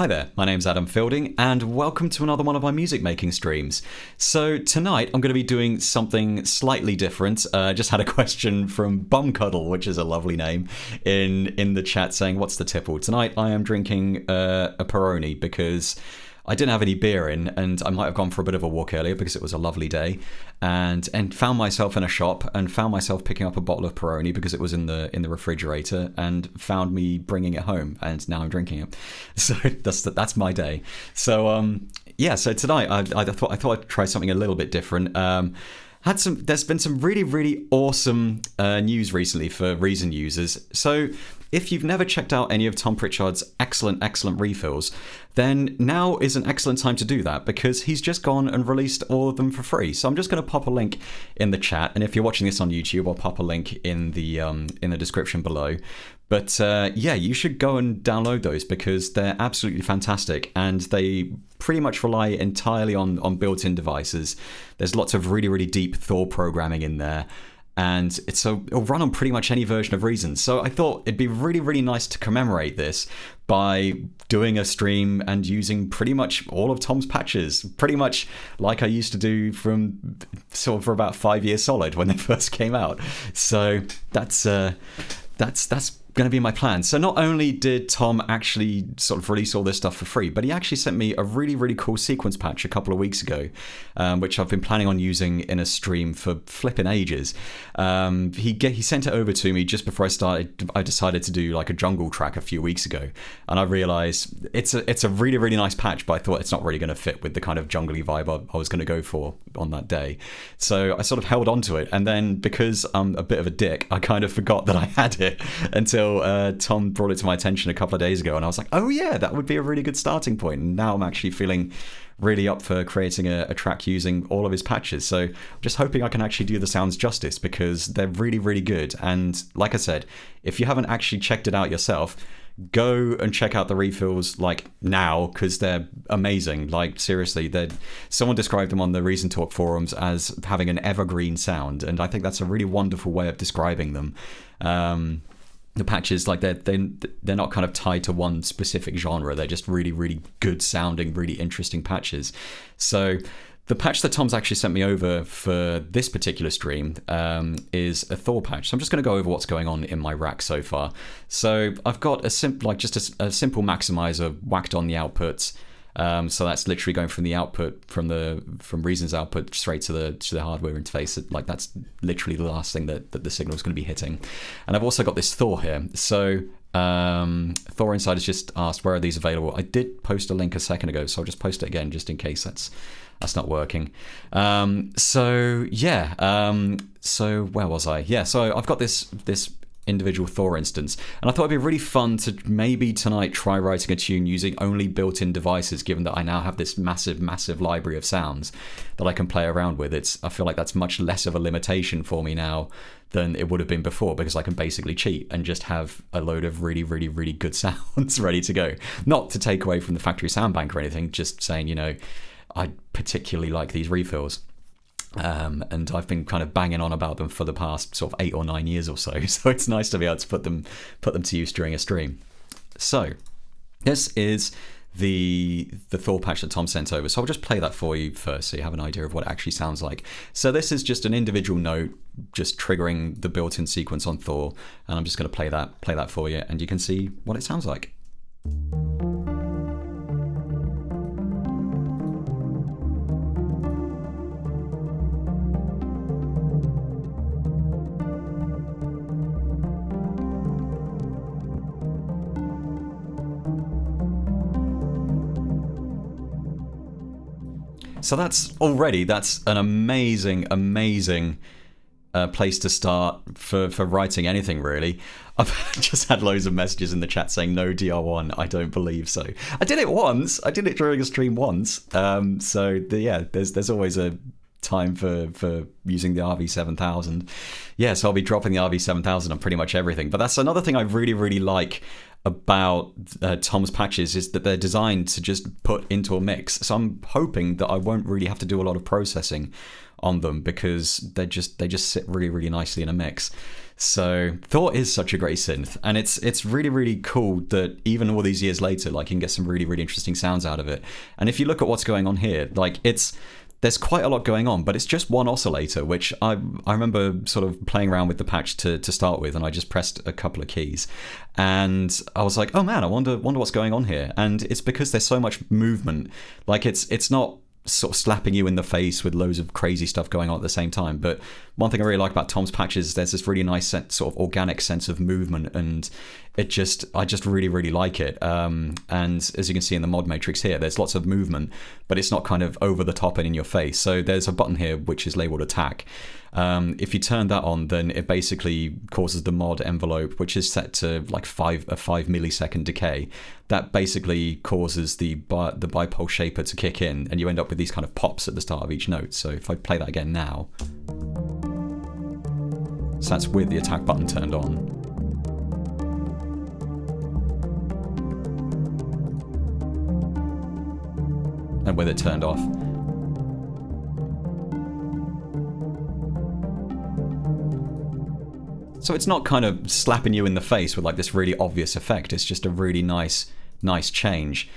Hi there, my name's Adam Fielding, and welcome to another one of my music making streams. So tonight I'm going to be doing something slightly different. Just had a question from Bumcuddle, which is a lovely name, in the chat saying, what's the tipple? Tonight I am drinking a Peroni because I didn't have any beer in, and I might have gone for a bit of a walk earlier because it was a lovely day, and found myself in a shop and found myself picking up a bottle of Peroni because it was in the refrigerator, and found me bringing it home, and now I'm drinking it. So that's my day. So so tonight I thought I'd try something a little bit different. There's been some really awesome news recently for Reason users. So if you've never checked out any of Tom Pritchard's excellent refills, then now is an excellent time to do that because he's just gone and released all of them for free. So I'm just going to pop a link in the chat, and if you're watching this on YouTube, I'll pop a link in the description below. But you should go and download those because they're absolutely fantastic, and they pretty much rely entirely on built-in devices. There's lots of really deep Thor programming in there, and it'll run on pretty much any version of Reason. So I thought it'd be really nice to commemorate this by doing a stream and using pretty much all of Tom's patches, pretty much like I used to do for about 5 years solid when they first came out. So that's going to be my plan. So not only did Tom actually sort of release all this stuff for free, but he actually sent me a really cool sequence patch a couple of weeks ago, which I've been planning on using in a stream for flipping ages. He sent it over to me just before I decided to do like a jungle track a few weeks ago, and I realized it's a really nice patch, but I thought it's not really going to fit with the kind of jungly vibe I was going to go for on that day. So I sort of held on to it, and then because I'm a bit of a dick, I kind of forgot that I had it until Tom brought it to my attention a couple of days ago, and I was like, oh yeah, that would be a really good starting point. And now I'm actually feeling really up for creating a track using all of his patches. So I'm just hoping I can actually do the sounds justice because they're really good. And like I said, if you haven't actually checked it out yourself, go and check out the refills like now because they're amazing. Like seriously, someone described them on the Reason Talk forums as having an evergreen sound, and I think that's a really wonderful way of describing them. The patches, like they're not kind of tied to one specific genre. They're just really good sounding, really interesting patches. So the patch that Tom's actually sent me over for this particular stream is a Thor patch. So I'm just going to go over what's going on in my rack so far. So I've got a simple maximizer whacked on the outputs. So that's literally going from the output from Reason's output straight to the hardware interface. Like that's literally the last thing that the signal is going to be hitting. And I've also got this Thor here. So Thor Inside has just asked, where are these available? I did post a link a second ago, so I'll just post it again just in case that's not working. So where was I? Yeah, so I've got this individual Thor instance, and I thought it'd be really fun to maybe tonight try writing a tune using only built-in devices, given that I now have this massive library of sounds that I can play around with. I feel like that's much less of a limitation for me now than it would have been before, because I can basically cheat and just have a load of really good sounds ready to go. Not to take away from the factory sound bank or anything, just saying, I particularly like these refills. And I've been kind of banging on about them for the past sort of 8 or 9 years or so. So it's nice to be able to put them to use during a stream. So this is the Thor patch that Tom sent over. So I'll just play that for you first so you have an idea of what it actually sounds like. So this is just an individual note just triggering the built-in sequence on Thor, and I'm just going to play that for you, and you can see what it sounds like. So that's an amazing place to start for writing anything, really. I've just had loads of messages in the chat saying no DR1. I don't believe so. I did it once. I did it during a stream once. There's always a time for using the RV7000. Yeah, so I'll be dropping the RV7000 on pretty much everything. But that's another thing I really like about Tom's patches, is that they're designed to just put into a mix. So I'm hoping that I won't really have to do a lot of processing on them because they just sit really, really nicely in a mix. So Thor is such a great synth, and it's really, really cool that even all these years later, like, you can get some really, really interesting sounds out of it. And if you look at what's going on here, like, there's quite a lot going on, but it's just one oscillator, which I remember sort of playing around with the patch to start with, and I just pressed a couple of keys, and I was like, oh man, I wonder what's going on here. And it's because there's so much movement. Like, it's not sort of slapping you in the face with loads of crazy stuff going on at the same time. But one thing I really like about Tom's patch is there's this really nice sort of organic sense of movement, and I just really, really like it. And as you can see in the mod matrix here, there's lots of movement, but it's not kind of over the top and in your face. So there's a button here which is labeled attack. If you turn that on, then it basically causes the mod envelope, which is set to like a 5 millisecond decay. That basically causes the bipole shaper to kick in, and you end up with these kind of pops at the start of each note. So if I play that again now, so that's with the attack button turned on. And with it turned off. So it's not kind of slapping you in the face with like this really obvious effect. It's just a really nice change.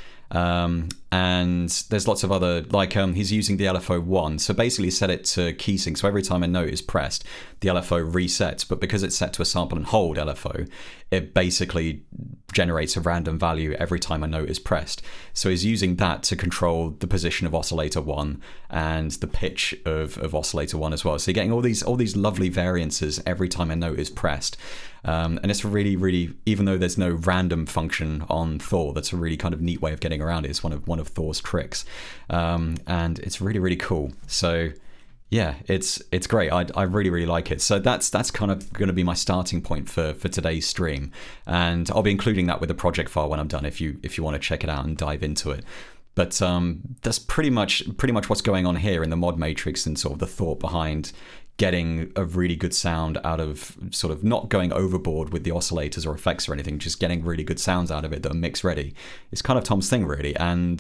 And there's lots of other, like, he's using the LFO 1, so basically set it to key sync, so every time a note is pressed the LFO resets, but because it's set to a sample and hold LFO, it basically generates a random value every time a note is pressed. So he's using that to control the position of oscillator 1 and the pitch of oscillator 1 as well. So you're getting all these lovely variances every time a note is pressed. And it's really, really, even though there's no random function on Thor, that's a really kind of neat way of getting around it. It's one of Thor's tricks, and it's really, really cool. So yeah, it's great. I really, really like it. So that's kind of going to be my starting point for today's stream, and I'll be including that with the project file when I'm done if you want to check it out and dive into it. But that's pretty much what's going on here in the mod matrix, and sort of the thought behind getting a really good sound out of, sort of not going overboard with the oscillators or effects or anything, just getting really good sounds out of it that are mix ready. It's kind of Tom's thing, really, and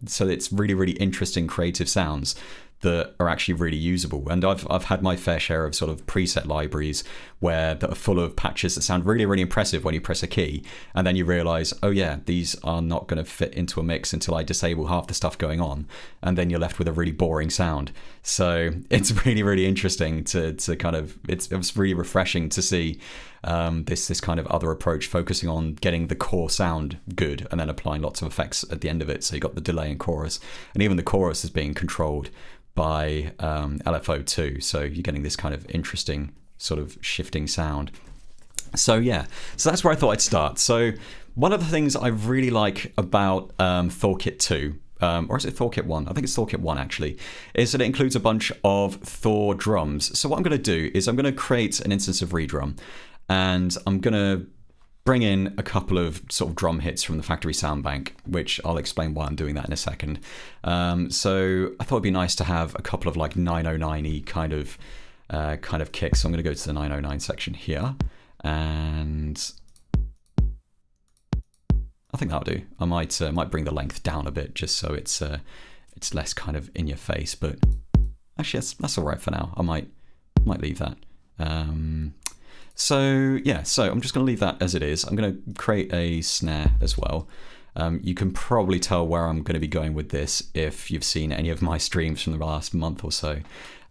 so it's really, really interesting creative sounds that are actually really usable. And I've had my fair share of sort of preset libraries that are full of patches that sound really, really impressive when you press a key, and then you realize, oh yeah, these are not going to fit into a mix until I disable half the stuff going on, and then you're left with a really boring sound. So it's really, really interesting to kind of, it was really refreshing to see this kind of other approach, focusing on getting the core sound good and then applying lots of effects at the end of it. So you got the delay and chorus, and even the chorus is being controlled by LFO2, so you're getting this kind of interesting sort of shifting sound. So yeah, so that's where I thought I'd start. So one of the things I really like about ThorKit 2, or is it ThorKit 1? I think it's ThorKit 1 actually, is that it includes a bunch of Thor drums. So what I'm going to do is I'm going to create an instance of redrum, and I'm going to bring in a couple of sort of drum hits from the factory sound bank, which I'll explain why I'm doing that in a second. So I thought it'd be nice to have a couple of like 909-y kind of kicks. So I'm going to go to the 909 section here, and I think that'll do. I might bring the length down a bit just so it's less kind of in your face, but actually that's all right for now. I might leave that. So yeah, so I'm just going to leave that as it is. I'm going to create a snare as well. You can probably tell where I'm going to be going with this if you've seen any of my streams from the last month or so.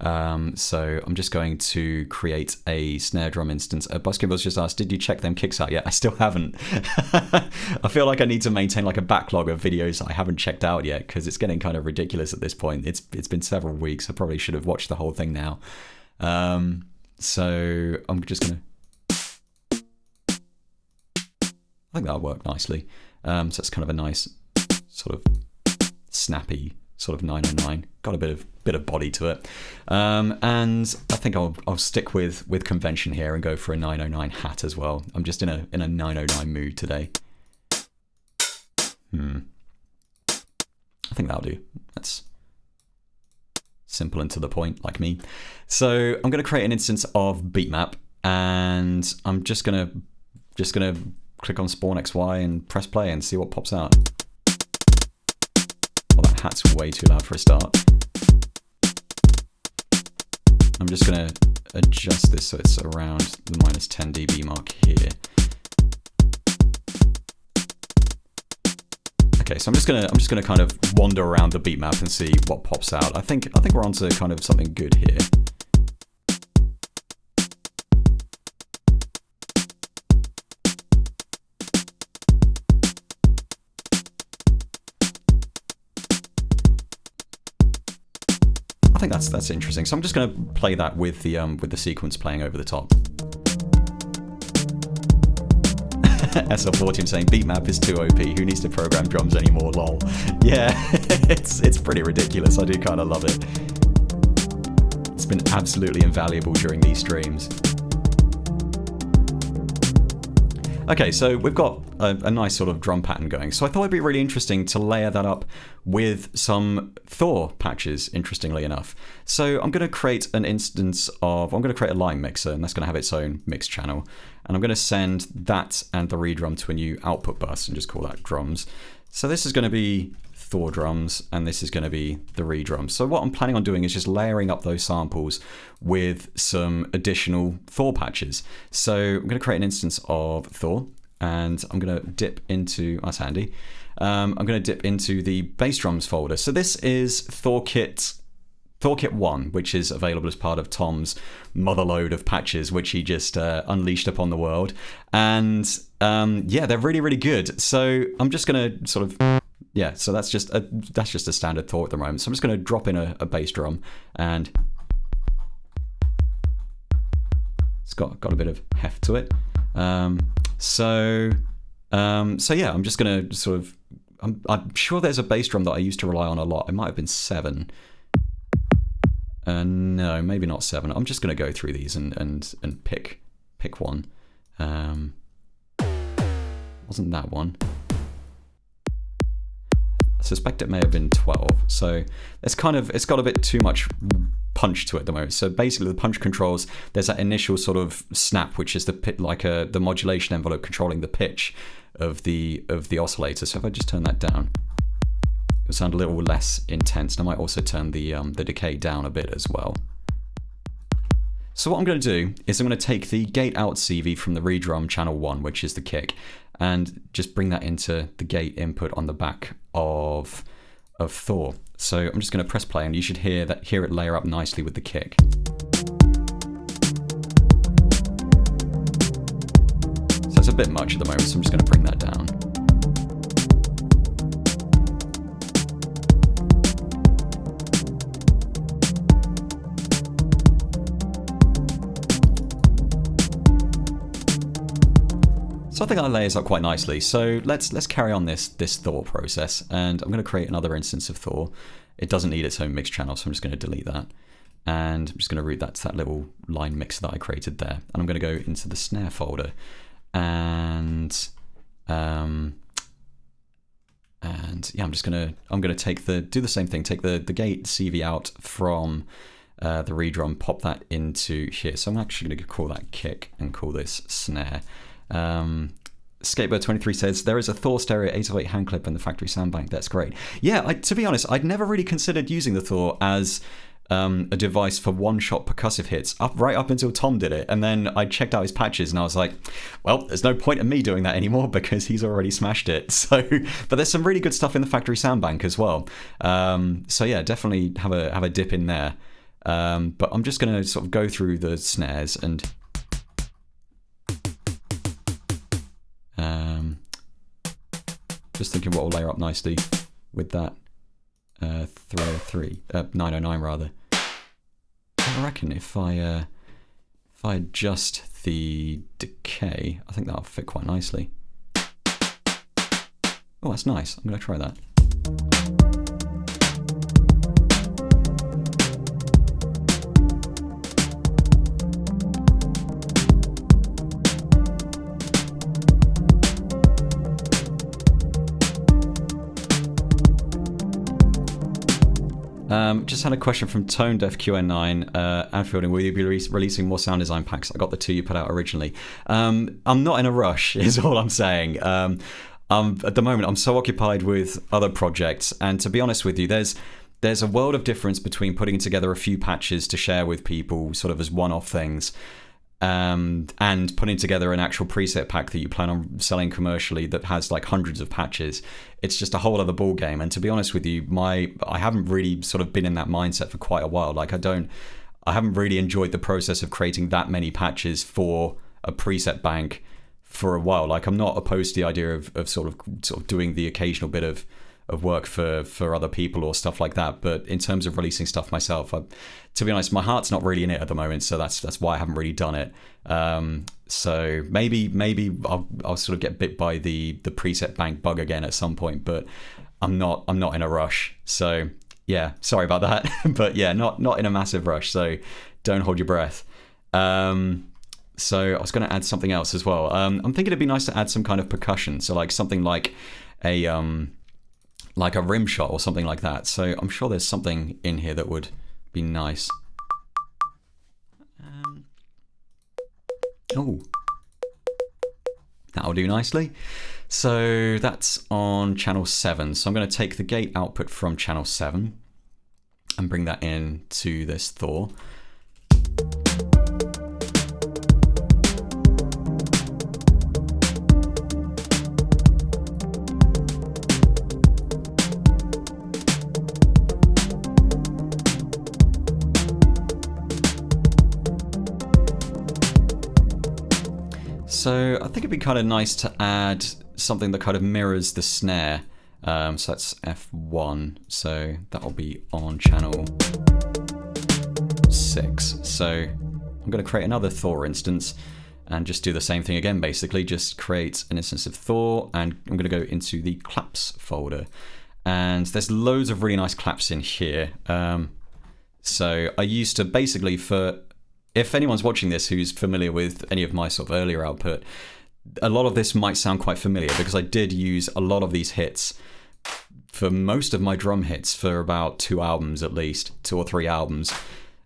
So I'm just going to create a snare drum instance. Buskible's just asked, did you check them kicks out yet? I still haven't. I feel like I need to maintain like a backlog of videos I haven't checked out yet, because it's getting kind of ridiculous at this point. It's been several weeks. I probably should have watched the whole thing now. So I'm just going to, I think that'll work nicely. So it's kind of a nice sort of snappy sort of 909. Got a bit of body to it. And I think I'll stick with convention here and go for a 909 hat as well. I'm just in a 909 mood today. I think that'll do. That's simple and to the point, like me. So I'm going to create an instance of beatmap, and I'm just gonna click on Spawn XY and press play and see what pops out. Well, that hat's way too loud for a start. I'm just going to adjust this so it's around the -10 dB mark here. Okay, so I'm just gonna kind of wander around the beat map and see what pops out. I think we're onto kind of something good here. I think that's interesting. So I'm just going to play that with the sequence playing over the top. SL40 saying beatmap is too OP. Who needs to program drums anymore? Lol. Yeah, it's pretty ridiculous. I do kind of love it. It's been absolutely invaluable during these streams. Okay, so we've got a nice sort of drum pattern going. So I thought it'd be really interesting to layer that up with some Thor patches, interestingly enough. So I'm going to create an instance of, I'm going to create a line mixer, and that's going to have its own mix channel. And I'm going to send that and the redrum to a new output bus and just call that drums. So this is going to be Thor drums, and this is going to be the redrum. So what I'm planning on doing is just layering up those samples with some additional Thor patches. So I'm going to create an instance of Thor, and I'm going to dip into, that's handy, I'm going to dip into the bass drums folder. So this is Thor Kit 1, which is available as part of Tom's motherload of patches, which he just unleashed upon the world. And yeah, they're really, really good. So I'm just going to sort of, yeah, so that's just a standard Thor at the moment. So I'm just going to drop in a bass drum, and it's got a bit of heft to it. So yeah, I'm just going to sort of, I'm sure there's a bass drum that I used to rely on a lot. It might have been 7. No, maybe not 7. I'm just going to go through these and pick one. Wasn't that one? I suspect it may have been 12. So it's got a bit too much punch to it at the moment. So basically the punch controls, there's that initial sort of snap, which is the modulation envelope controlling the pitch of the oscillator. So if I just turn that down, it'll sound a little less intense. And I might also turn the decay down a bit as well. So what I'm going to do is I'm going to take the gate out CV from the redrum channel 1, which is the kick, and just bring that into the gate input on the back of Thor. So I'm just going to press play, and you should hear it layer up nicely with the kick. So it's a bit much at the moment, so I'm just going to bring that down. So I think that layers up quite nicely. So let's carry on this Thor process, and I'm going to create another instance of Thor. It doesn't need its own mix channel, so I'm just going to delete that, and I'm just going to route that to that little line mixer that I created there. And I'm going to go into the snare folder, and yeah, I'm going to do the same thing. Take the gate CV out from the redrum, pop that into here. So I'm actually going to call that kick and call this snare. Skatebird23 says there is a Thor stereo 808 hand clip in the factory sound bank. That's great. Yeah, to be honest, I'd never really considered using the Thor as a device for one-shot percussive hits right up until Tom did it, and then I checked out his patches and I was like, well, there's no point in me doing that anymore because he's already smashed it. So, but there's some really good stuff in the factory sound bank as well. So yeah, definitely have a dip in there. But I'm just going to sort of go through the snares and just thinking what will layer up nicely with that 909 rather. I reckon if I adjust the decay, I think that'll fit quite nicely. Oh, that's nice. I'm going to try that. Just had a question from Tone Deaf QN9. Anfielding, will you be releasing more sound design packs? I got the 2 you put out originally. I'm not in a rush, is all I'm saying. At the moment, I'm so occupied with other projects, and to be honest with you, there's there's a world of difference between putting together a few patches to share with people sort of as one-off things, and putting together an actual preset pack that you plan on selling commercially that has like hundreds of patches. It's just a whole other ball game. And to be honest with you, I haven't really sort of been in that mindset for quite a while. Like I haven't really enjoyed the process of creating that many patches for a preset bank for a while. Like I'm not opposed to the idea of sort of doing the occasional bit of work for other people or stuff like that, but in terms of releasing stuff myself, to be honest, my heart's not really in it at the moment, so that's why I haven't really done it. So maybe I'll sort of get bit by the preset bank bug again at some point, but I'm not in a rush. So yeah, sorry about that, but yeah, not in a massive rush. So don't hold your breath. So I was going to add something else as well. I'm thinking it'd be nice to add some kind of percussion, so like something like a rim shot or something like that. So I'm sure there's something in here that would be nice. Oh, that'll do nicely. So that's on channel 7. So I'm going to take the gate output from channel 7 and bring that in to this Thor. So I think it'd be kind of nice to add something that kind of mirrors the snare. So that's F1. So that'll be on channel 6. So I'm going to create another Thor instance and just do the same thing again, basically. Just create an instance of Thor, and I'm going to go into the claps folder. And there's loads of really nice claps in here. So I used to basically, if anyone's watching this who's familiar with any of my sort of earlier output, a lot of this might sound quite familiar because I did use a lot of these hits for most of my drum hits for about 2 albums at least, 2 or 3 albums,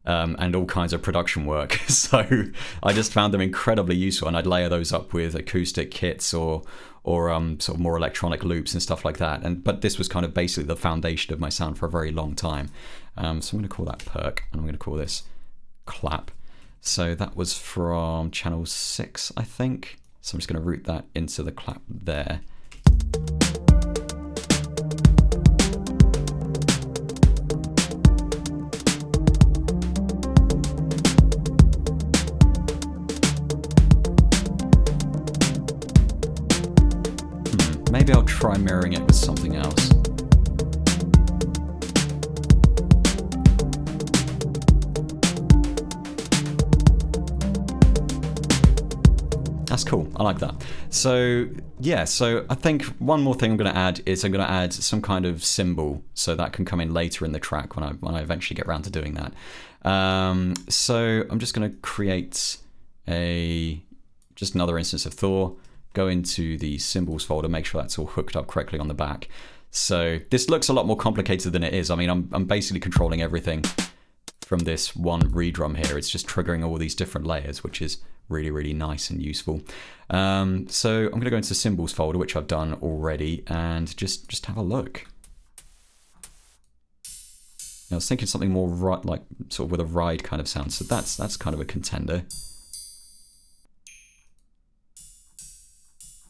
and all kinds of production work. So I just found them incredibly useful, and I'd layer those up with acoustic kits or sort of more electronic loops and stuff like that. But this was kind of basically the foundation of my sound for a very long time. So I'm going to call that perk, and I'm going to call this clap. So that was from channel 6, I think. So I'm just going to route that into the clap there. Maybe I'll try mirroring it with something else. That's cool. I like that. So yeah, so I think one more thing I'm going to add is I'm going to add some kind of cymbal, so that can come in later in the track when I eventually get around to doing that. So I'm just going to create just another instance of Thor, go into the cymbals folder, make sure that's all hooked up correctly on the back. So this looks a lot more complicated than it is. I mean, I'm basically controlling everything from this one redrum here. It's just triggering all these different layers, which is really, really nice and useful. So I'm going to go into the cymbals folder, which I've done already, and just have a look. I was thinking something more like sort of with a ride kind of sound, so that's kind of a contender.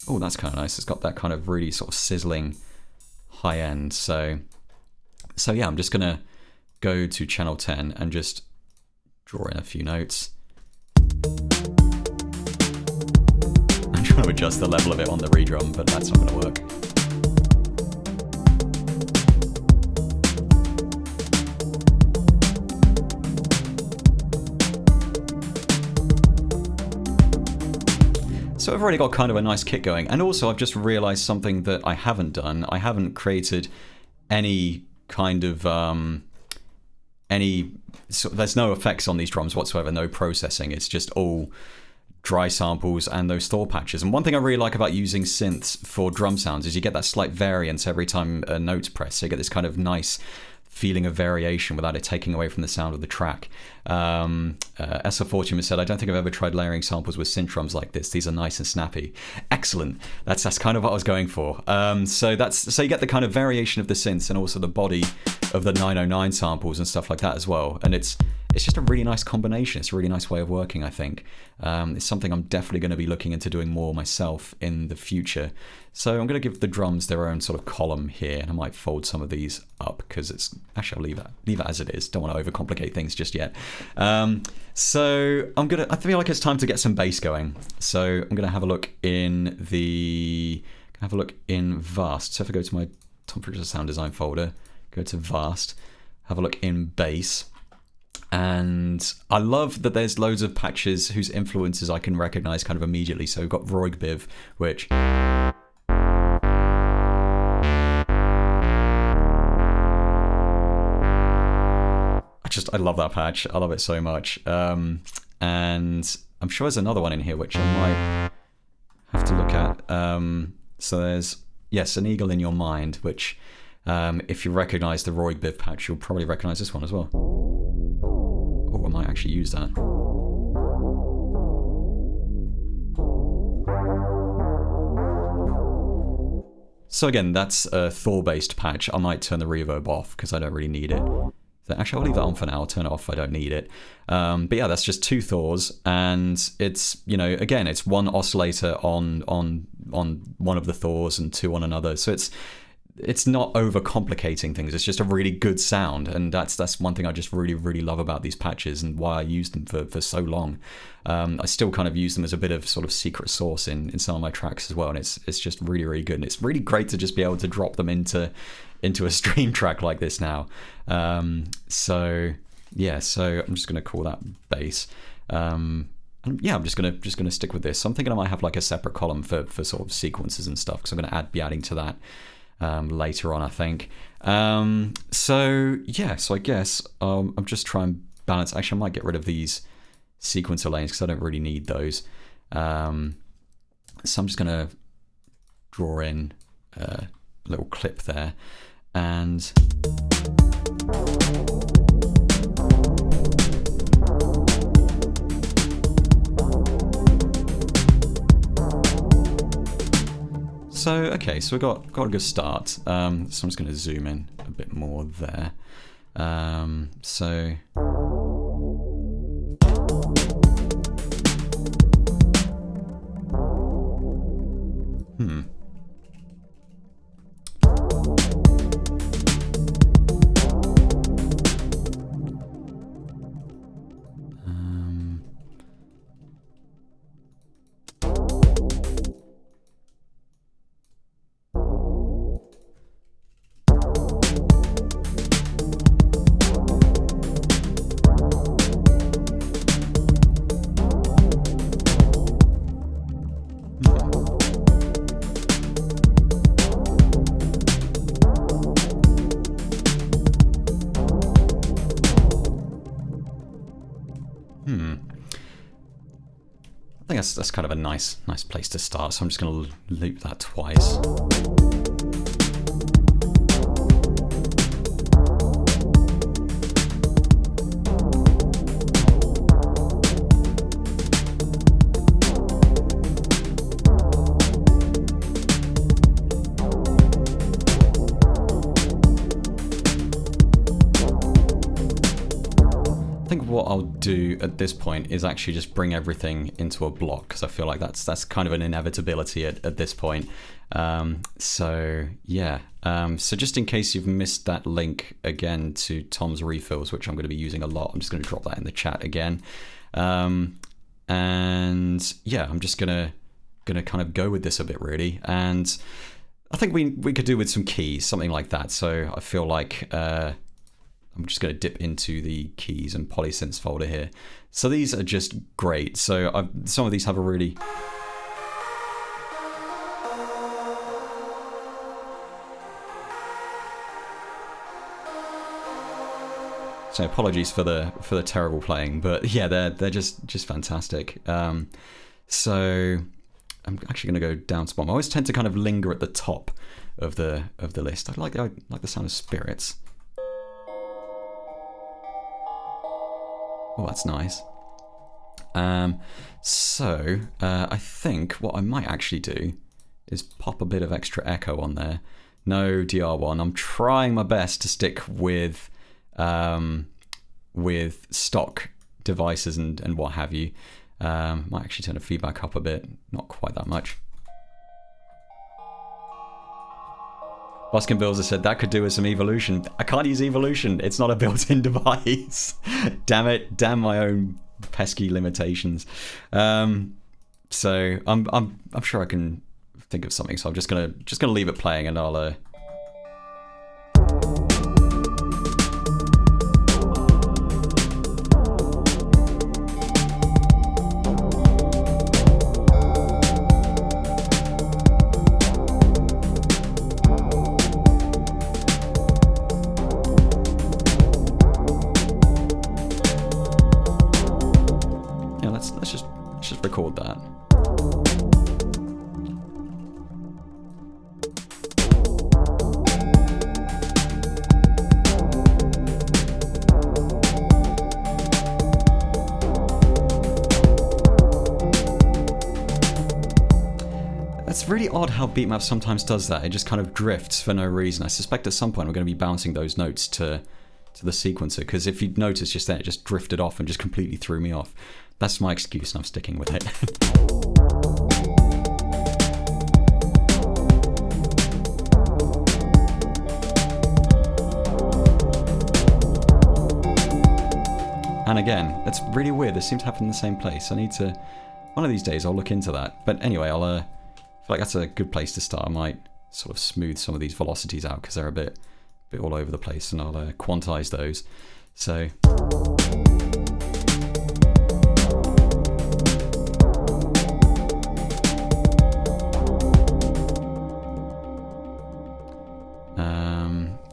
Oh, that's kind of nice. It's got that kind of really sort of sizzling high end. So yeah, I'm just gonna go to channel 10 and just draw in a few notes. I'm trying to adjust the level of it on the redrum, but that's not going to work. So I've already got kind of a nice kit going, and also I've just realized something that I haven't done. I haven't created any kind of there's no effects on these drums whatsoever, no processing. It's just all dry samples and those Thor patches. And one thing I really like about using synths for drum sounds is you get that slight variance every time a note's pressed. So you get this kind of nice feeling of variation without it taking away from the sound of the track. Essa Fortune has said, I don't think I've ever tried layering samples with synth drums like this. These are nice and snappy. Excellent. That's kind of what I was going for. So you get the kind of variation of the synths and also the body of the 909 samples and stuff like that as well. And it's just a really nice combination. It's a really nice way of working, I think. It's something I'm definitely going to be looking into doing more myself in the future. So I'm going to give the drums their own sort of column here, and I might fold some of these up because it's actually I'll leave it as it is. Don't want to overcomplicate things just yet. So I feel like it's time to get some bass going. So I'm going to have a look in Vast. So if I go to my Tom Pritchard Sound Design folder, go to Vast, have a look in bass. And I love that there's loads of patches whose influences I can recognize kind of immediately. So we've got Roigbiv, which I love that patch. I love it so much. And I'm sure there's another one in here which I might have to look at. So there's, yes, An Eagle in Your Mind, which if you recognize the Roigbiv patch, you'll probably recognize this one as well. Oh, I might actually use that. So again, that's a Thor-based patch. I might turn the reverb off because I don't really need it. So actually, I'll leave that on for now. I'll turn it off if I don't need it. But yeah, that's just 2 Thors, and it's, you know, again, it's 1 oscillator on one of the Thors and 2 on another. So it's not overcomplicating things. It's just a really good sound, and that's one thing I just really, really love about these patches and why I used them for so long. I still kind of use them as a bit of sort of secret sauce in some of my tracks as well, and it's just really, really good. And it's really great to just be able to drop them into a stream track like this now. So I'm just going to call that bass. And yeah, I'm just gonna stick with this. So I'm thinking I might have like a separate column for sort of sequences and stuff, because I'm going to be adding to that later on, I think. So I guess I'm just trying to balance. Actually, I might get rid of these sequencer lanes because I don't really need those. So I'm just going to draw in a little clip there. And so okay, so we got a good start. So I'm just going to zoom in a bit more there. I think that's kind of a nice place to start. So I'm just going to loop that twice. What I'll do at this point is actually just bring everything into a block, because I feel like that's kind of an inevitability at this point. So just in case you've missed that link again to Tom's refills, which I'm going to be using a lot, I'm just going to drop that in the chat again. And yeah, I'm just gonna kind of go with this a bit really, and I think we could do with some keys, something like that. So I feel like I'm just going to dip into the keys and polysynths folder here. So these are just great. So some of these have a really... So apologies for the terrible playing, but yeah, they're just fantastic. So I'm actually going to go down to bottom. I always tend to kind of linger at the top of the list. I like the sound of Spirits. Oh, that's nice. So I think what I might actually do is pop a bit of extra echo on there. No DR1. I'm trying my best to stick with stock devices and what have you. Might actually turn the feedback up a bit, not quite that much. Buskin Bills has said that could do with some evolution. I can't use evolution. It's not a built-in device. Damn it! Damn my own pesky limitations. So I'm sure I can think of something. So I'm just gonna leave it playing, and I'll. Let's just record that. It's really odd how beatmap sometimes does that. It just kind of drifts for no reason. I suspect at some point we're going to be bouncing those notes to the sequencer, because if you'd noticed just then, it just drifted off and just completely threw me off. That's my excuse and I'm sticking with it. And again, that's really weird. This seems to happen in the same place. I need to... One of these days I'll look into that. But anyway, I feel like that's a good place to start. I might sort of smooth some of these velocities out because they're a bit all over the place, and I'll quantize those. So...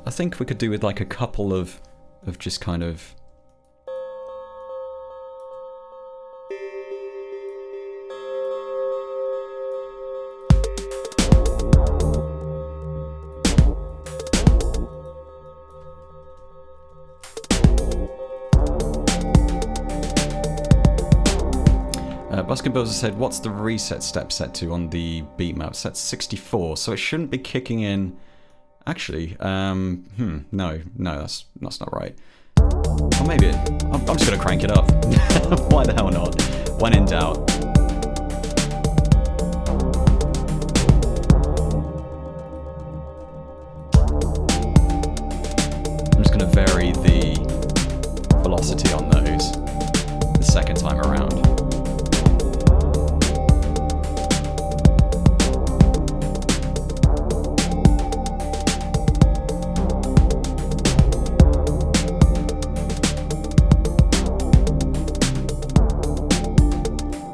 I think we could do with like a couple of just kind of... Buskin Bills has said, what's the reset step set to on the beatmap? Set 64, so it shouldn't be kicking in... Actually, no, that's not right. Or maybe I'm just going to crank it up. Why the hell not? When in doubt. I'm just going to vary the velocity on those the second time around.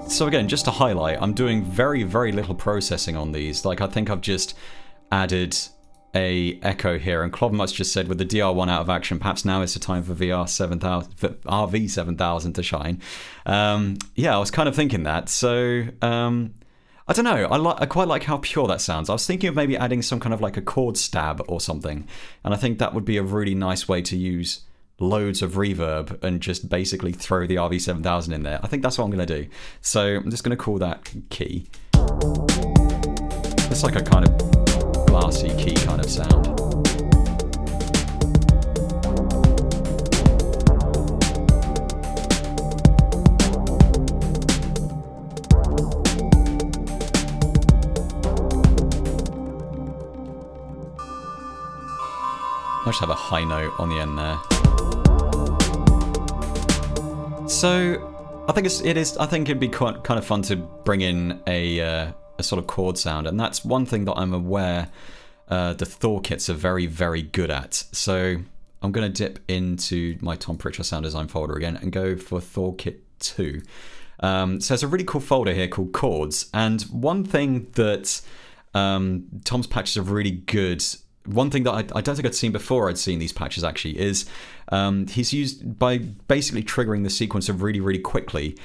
So again, just to highlight, I'm doing very, very little processing on these. Like, I think I've just added a echo here, and Clovermutt's just said, with the DR1 out of action, perhaps now is the time for RV7000 to shine. Yeah, I was kind of thinking that. So, I don't know. I quite like how pure that sounds. I was thinking of maybe adding some kind of like a chord stab or something, and I think that would be a really nice way to use loads of reverb and just basically throw the RV7000 in there. I think that's what I'm going to do. So I'm just going to call that key. It's like a kind of glassy key kind of sound. I just have a high note on the end there. So I think I think it'd be kind of fun to bring in a sort of chord sound, and that's one thing that I'm aware the Thor kits are very, very good at. So I'm going to dip into my Tom Pritchard Sound Design folder again and go for Thor Kit 2. So there's a really cool folder here called Chords, and one thing that Tom's patches are really good. One thing that I don't think I'd seen before I'd seen these patches actually is he's used, by basically triggering the sequencer really, really quickly,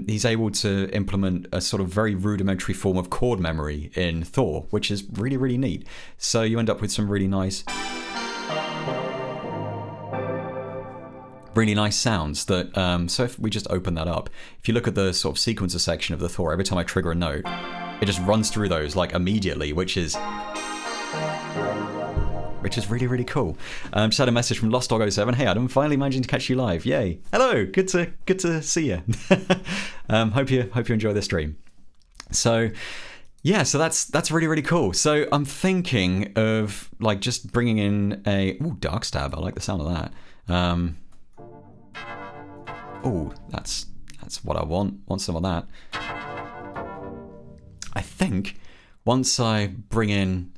he's able to implement a sort of very rudimentary form of chord memory in Thor, which is really, really neat. So you end up with some really nice really nice sounds that, so if we just open that up, if you look at the sort of sequencer section of the Thor, every time I trigger a note, it just runs through those like immediately, which is really, really cool. Just had a message from Lost Dog 07. Hey Adam, finally managing to catch you live. Yay. Hello, good to see you. Hope you enjoy this stream. So yeah, so that's really, really cool. So I'm thinking of like just bringing in a dark stab. I like the sound of that. That's what I want. Want some of that. I think once I bring in,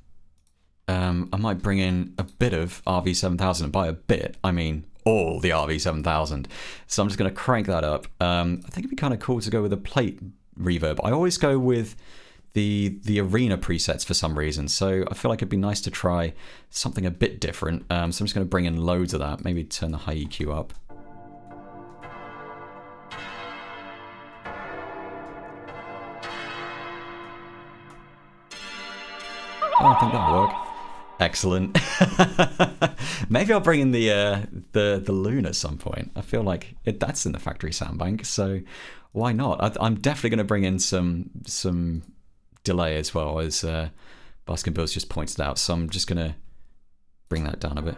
I might bring in a bit of RV7000, and by a bit, I mean all the RV7000. So I'm just going to crank that up. I think it'd be kind of cool to go with a plate reverb. I always go with the arena presets for some reason, so I feel like it'd be nice to try something a bit different. So I'm just going to bring in loads of that. Maybe turn the high EQ up. I don't think that'll work. Excellent. Maybe I'll bring in the loon at some point. I feel like that's in the factory sound bank, so why not? I'm definitely going to bring in some delay as well, as Baskin Bills just pointed out. So I'm just going to bring that down a bit.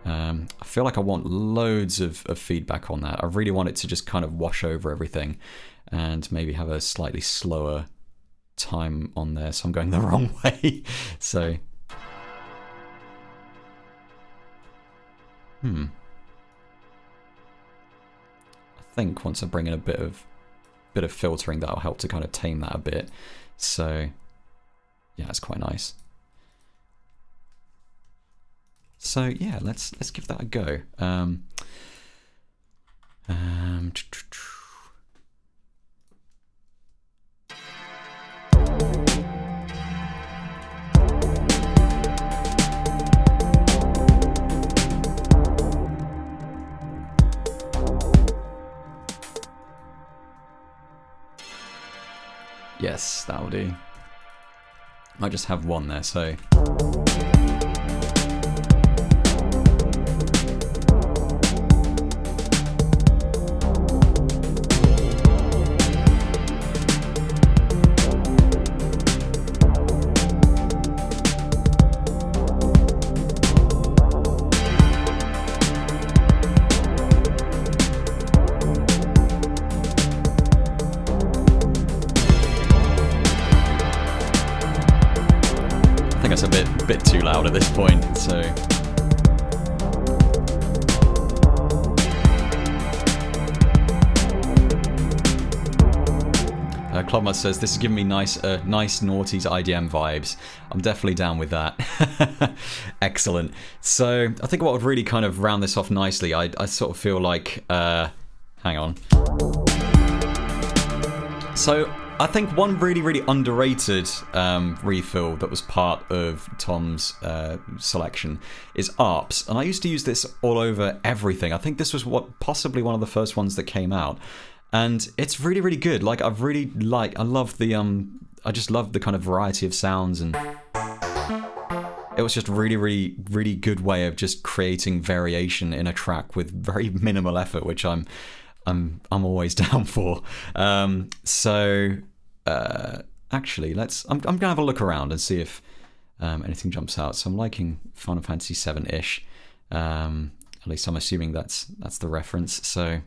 I feel like I want loads of feedback on that. I really want it to just kind of wash over everything, and maybe have a slightly slower time on there, so I'm going the wrong way. So I think once I bring in a bit of filtering, that'll help to kind of tame that a bit. So yeah, it's quite nice. So yeah, let's give that a go. Yes, that'll do. I just have one there, so. It's a bit too loud at this point, so Clubmud says this is giving me nice noughties IDM vibes. I'm definitely down with that. Excellent. So I think what would really kind of round this off nicely, I sort of feel like hang on. So I think one really, really underrated refill that was part of Tom's selection is ARPs, and I used to use this all over everything. I think this was possibly one of the first ones that came out, and it's really, really good. Like I love the I just love the kind of variety of sounds, and it was just really, really, really good way of just creating variation in a track with very minimal effort, which I'm always down for. Actually, I'm gonna have a look around and see if anything jumps out. So I'm liking Final Fantasy 7-ish. At least I'm assuming that's the reference. So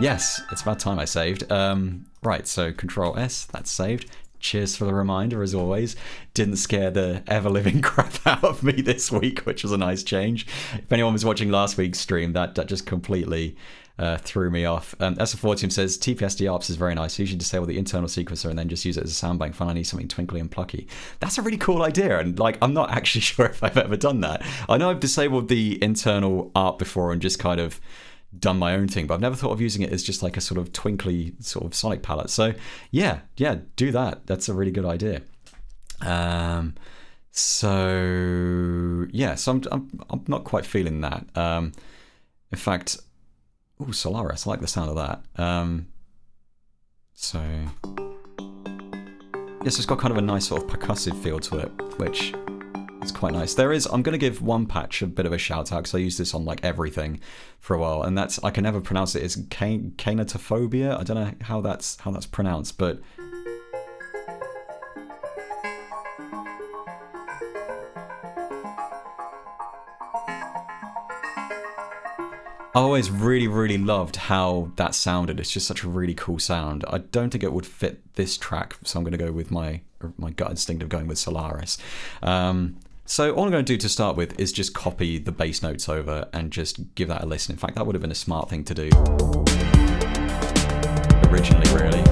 yes, it's about time I saved. Right, so Control S, that's saved. Cheers for the reminder, as always. Didn't scare the ever-living crap out of me this week, which was a nice change. If anyone was watching last week's stream, that just completely threw me off. SF4 says, TPSD ARPS is very nice. Usually disable the internal sequencer and then just use it as a sound bank. Finally, I need something twinkly and plucky. That's a really cool idea, and like I'm not actually sure if I've ever done that. I know I've disabled the internal ARP before and just kind of done my own thing, but I've never thought of using it as just like a sort of twinkly sort of sonic palette. So yeah, do that. That's a really good idea. So I'm not quite feeling that. In fact, Solaris, I like the sound of that. So Yes, it's got kind of a nice sort of percussive feel to it, which is quite nice. I'm going to give one patch a bit of a shout out because I use this on like everything for a while, and that's, I can never pronounce it. It's canatophobia. I don't know how that's pronounced, but I always really loved how that sounded. It's just such a really cool sound. I don't think it would fit this track, so I'm going to go with my gut instinct of going with Solaris. So all I'm going to do to start with is just copy the bass notes over and just give that a listen. In fact, that would have been a smart thing to do originally, really.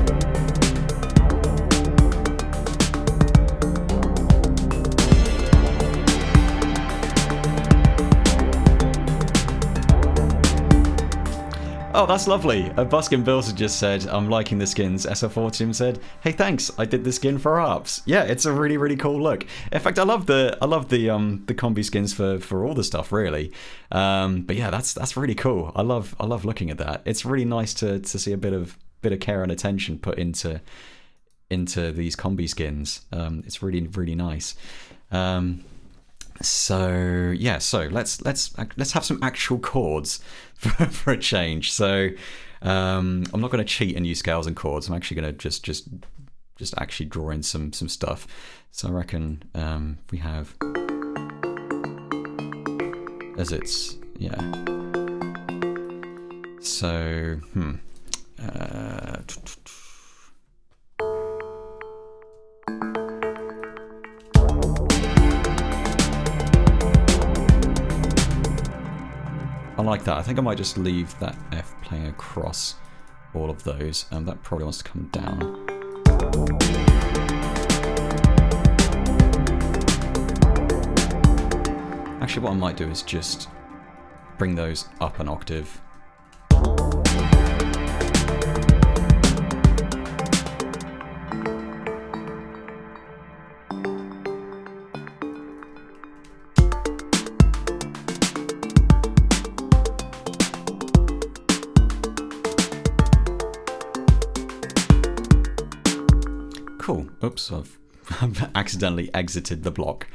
Oh, that's lovely. Buskin Bills just said, I'm liking the skins. SF4 Tim said, hey, thanks. I did the skin for ARPs. Yeah, it's a really cool look. In fact, I love the combi skins for all the stuff, really. But yeah, that's really cool. I love looking at that. It's really nice to see a bit of care and attention put into these combi skins. It's really nice. So yeah, so let's have some actual chords for a change. So I'm not going to cheat and use scales and chords. I'm actually going to just actually draw in some stuff. So I reckon we have, as it's, yeah. So I like that. I think I might just leave that F playing across all of those. That probably wants to come down. Actually, what I might do is just bring those up an octave. Cool. Oops, I've accidentally exited the block.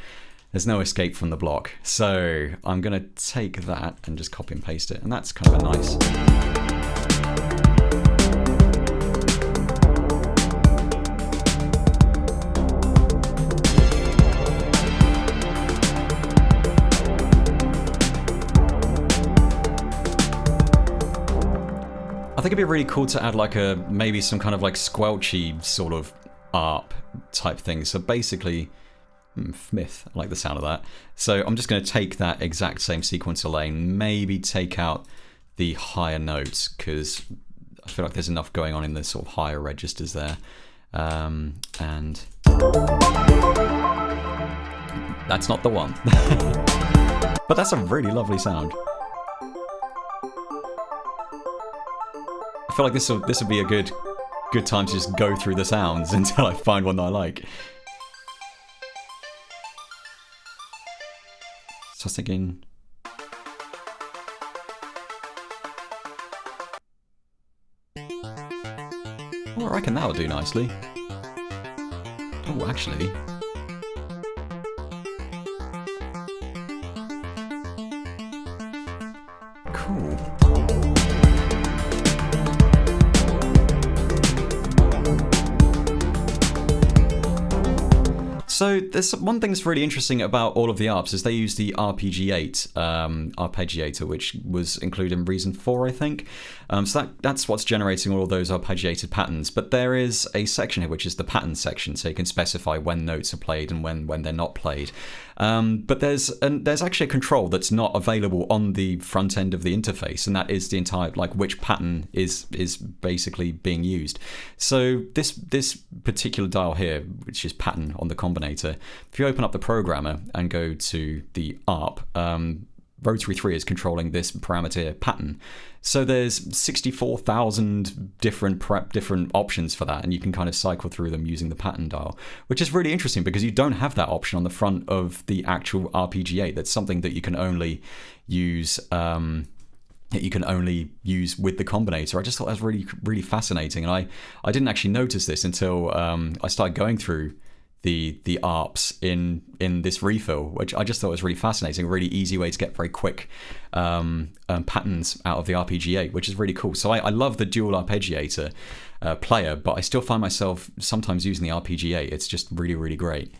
There's no escape from the block. So I'm going to take that and just copy and paste it. And that's kind of a nice... I think it'd be really cool to add like maybe some kind of like squelchy sort of ARP type thing. So basically, Smith, I like the sound of that. So I'm just going to take that exact same sequencer lane, maybe take out the higher notes because I feel like there's enough going on in the sort of higher registers there. And that's not the one. But that's a really lovely sound. I feel like this would be a good time to just go through the sounds until I find one that I like. So I was thinking... Oh, I reckon that'll do nicely. Oh, actually... Cool. So there's one thing that's really interesting about all of the ARPs is they use the RPG8 arpeggiator, which was included in Reason 4, I think. So that's what's generating all of those arpeggiated patterns. But there is a section here, which is the pattern section, so you can specify when notes are played and when they're not played. But there's actually a control that's not available on the front end of the interface, and that is the entire, like, which pattern is basically being used. So this particular dial here, which is pattern on the combinator, if you open up the programmer and go to the ARP, Rotary 3 is controlling this parameter pattern. So there's 64,000 different options for that, and you can kind of cycle through them using the pattern dial, which is really interesting because you don't have that option on the front of the actual RPG8. That's something that you can only use that you can only use with the combinator. I just thought that was really, really fascinating. And I didn't actually notice this until I started going through the ARPs in this refill, which I just thought was really fascinating. A really easy way to get very quick patterns out of the arpeggiate, which is really cool. So I love the dual arpeggiator player, but I still find myself sometimes using the arpeggiate. It's just really, really great.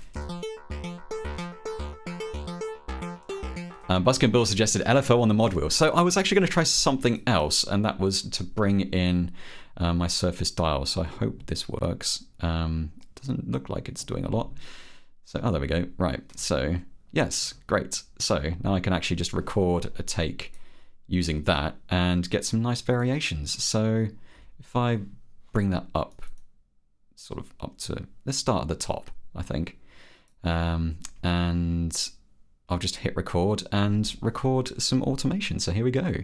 Buskin Bill suggested LFO on the mod wheel. So I was actually going to try something else, and that was to bring in my surface dial. So I hope this works. Doesn't look like it's doing a lot. So, oh, there we go. Right. So, yes, great. So now I can actually just record a take using that and get some nice variations. So if I bring that up, sort of up to, let's start at the top, I think. And I'll just hit record and record some automation. So here we go.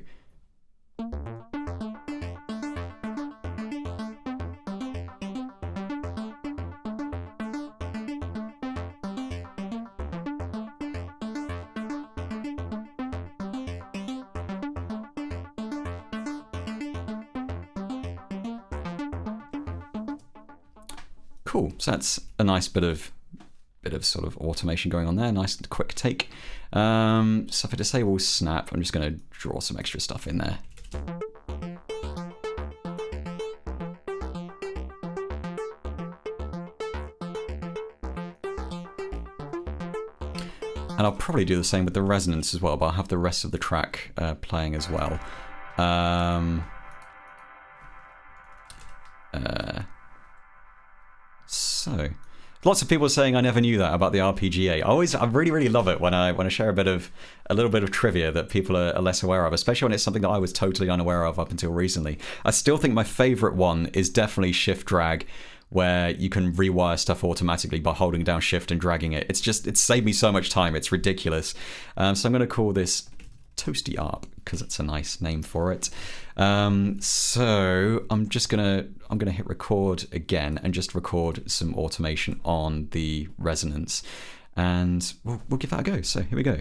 Cool. So that's a nice bit of sort of automation going on there. Nice quick take. So for disable snap, I'm just going to draw some extra stuff in there. And I'll probably do the same with the resonance as well, but I'll have the rest of the track playing as well. So, lots of people are saying I never knew that about the RPGA. I really, really love it when I share a little bit of trivia that people are less aware of, especially when it's something that I was totally unaware of up until recently. I still think my favorite one is definitely shift drag, where you can rewire stuff automatically by holding down shift and dragging it. It's saved me so much time. It's ridiculous. So I'm going to call this Toasty ARP because it's a nice name for it. So I'm gonna hit record again and just record some automation on the resonance, and we'll give that a go. So here we go.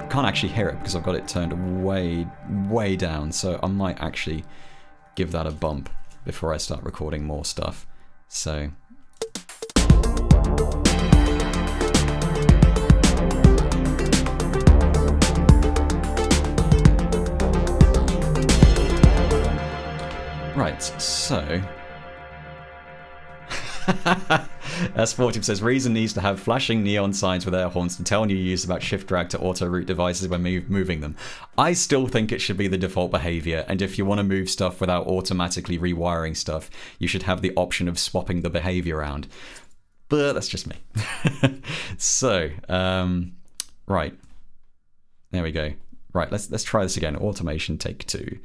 Can't actually hear it because I've got it turned way down, so I might actually give that a bump before I start recording more stuff. So right, so S40 says Reason needs to have flashing neon signs with air horns to tell new users about shift drag to auto route devices when moving them. I still think it should be the default behavior, and if you want to move stuff without automatically rewiring stuff, you should have the option of swapping the behavior around. But that's just me. So, right. There we go. Right, let's try this again. Automation take 2.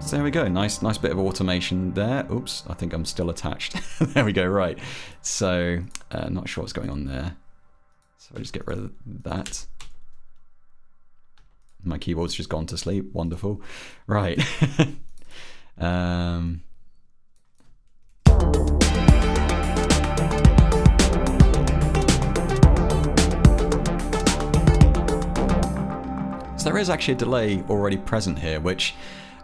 So there we go, nice bit of automation there. Oops, I think I'm still attached. There we go, right. So, not sure what's going on there. So I'll just get rid of that. My keyboard's just gone to sleep, wonderful. Right. So there is actually a delay already present here, which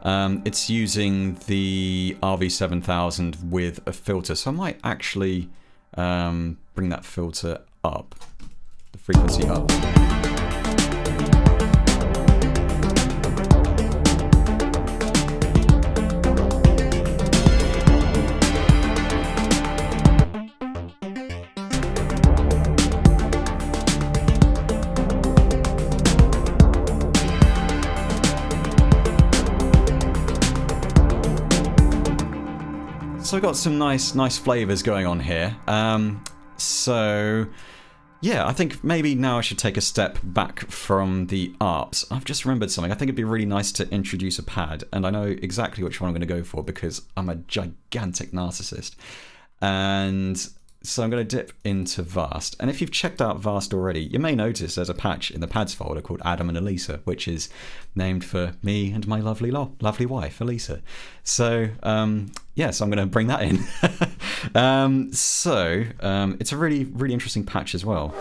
it's using the RV7000 with a filter, so I might actually bring that filter up, the frequency up. So I've got some nice flavors going on here. So yeah, I think maybe now I should take a step back from the ARPs. I've just remembered something. I think it'd be really nice to introduce a pad, and I know exactly which one I'm going to go for because I'm a gigantic narcissist. And so I'm going to dip into Vast. And if you've checked out Vast already, you may notice there's a patch in the pads folder called Adam and Elisa, which is named for me and my lovely wife, Elisa. So, yeah, so I'm going to bring that in. It's a really, really interesting patch as well.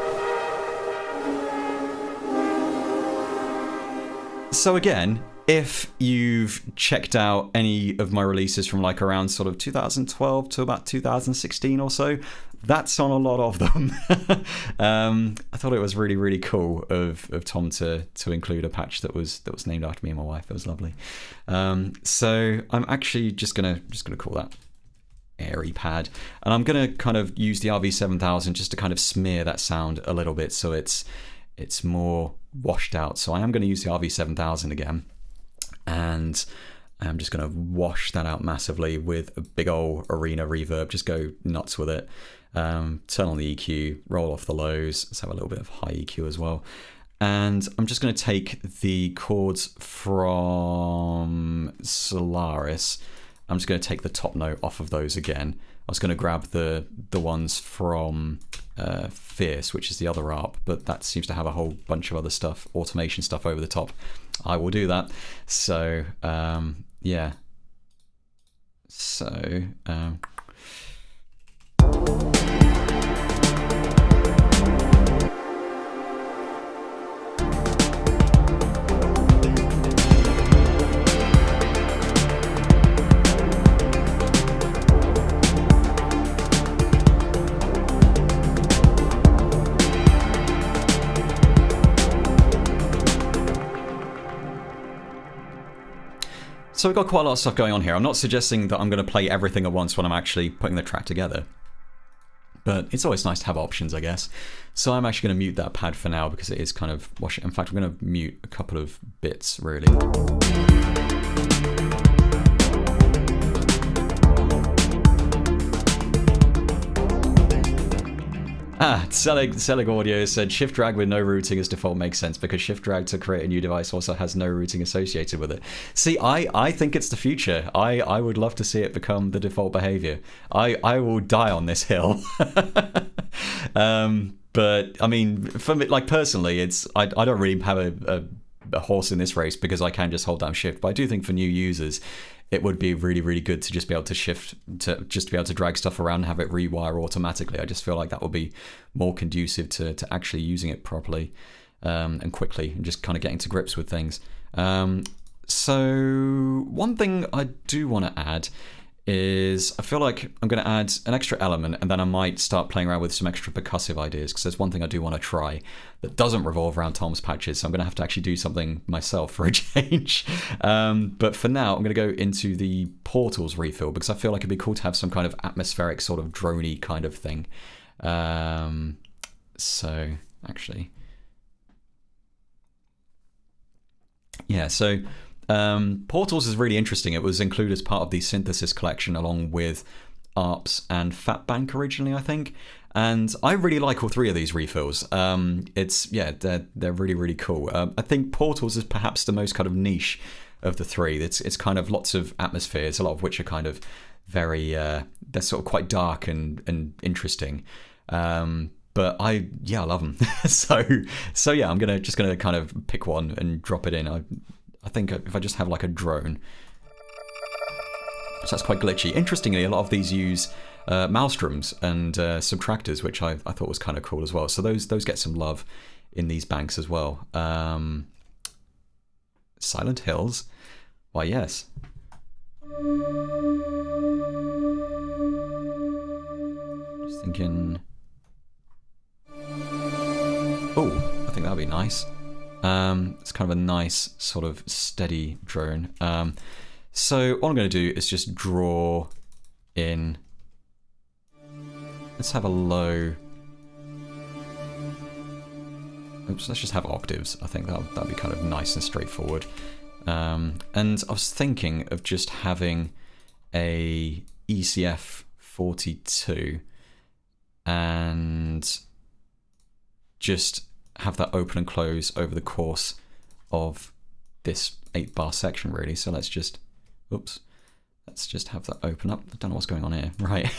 So again, if you've checked out any of my releases from like around sort of 2012 to about 2016 or so, that's on a lot of them. I thought it was really, really cool of Tom to include a patch that was named after me and my wife. It was lovely. So I'm actually just gonna call that airy pad, and I'm gonna kind of use the RV7000 just to kind of smear that sound a little bit so it's more washed out. So I am going to use the RV7000 again, and I'm just going to wash that out massively with a big old arena reverb. Just go nuts with it. Turn on the EQ, roll off the lows. Let's have a little bit of high EQ as well. And I'm just going to take the chords from Solaris. I'm just going to take the top note off of those again. I was going to grab the ones from Fierce, which is the other ARP, but that seems to have a whole bunch of other stuff, automation stuff over the top. I will do that. So, yeah. So, So we've got quite a lot of stuff going on here. I'm not suggesting that I'm going to play everything at once when I'm actually putting the track together. But it's always nice to have options, I guess. So I'm actually going to mute that pad for now because it is kind of washing. In fact, I'm going to mute a couple of bits, really. Selig Audio said shift drag with no routing as default makes sense because shift drag to create a new device also has no routing associated with it. See, I think it's the future. I would love to see it become the default behavior. I will die on this hill. But I mean, for me, like personally, I don't really have a horse in this race because I can just hold down shift. But I do think for new users, it would be really, really good to just be able to shift, to just be able to drag stuff around and have it rewire automatically. I just feel like that would be more conducive to actually using it properly and quickly and just kind of getting to grips with things. So one thing I do want to add is I feel like I'm going to add an extra element and then I might start playing around with some extra percussive ideas because there's one thing I do want to try that doesn't revolve around Tom's patches, so I'm going to have to actually do something myself for a change. But for now, I'm going to go into the Portals refill because I feel like it'd be cool to have some kind of atmospheric sort of droney kind of thing. So actually, yeah, so Portals is really interesting. It was included as part of the Synthesis collection along with ARPS and Fat Bank originally, I think. And I really like all three of these refills. They're really, really cool. I think Portals is perhaps the most kind of niche of the three. It's kind of lots of atmospheres, a lot of which are kind of very, they're sort of quite dark and interesting. But I love them. so yeah, I'm just gonna kind of pick one and drop it in. I think if I just have like a drone, so that's quite glitchy. Interestingly, a lot of these use maelstroms and subtractors, which I thought was kind of cool as well. So those get some love in these banks as well. Silent Hills, why yes. Just thinking. Oh, I think that'd be nice. It's kind of a nice sort of steady drone. So what I'm going to do is just draw in. Let's have a low. Oops, let's just have octaves. I think that'd be kind of nice and straightforward. And I was thinking of just having a ECF 42 and just have that open and close over the course of this 8-bar section, really. So let's just, let's just have that open up. I don't know what's going on here. Right,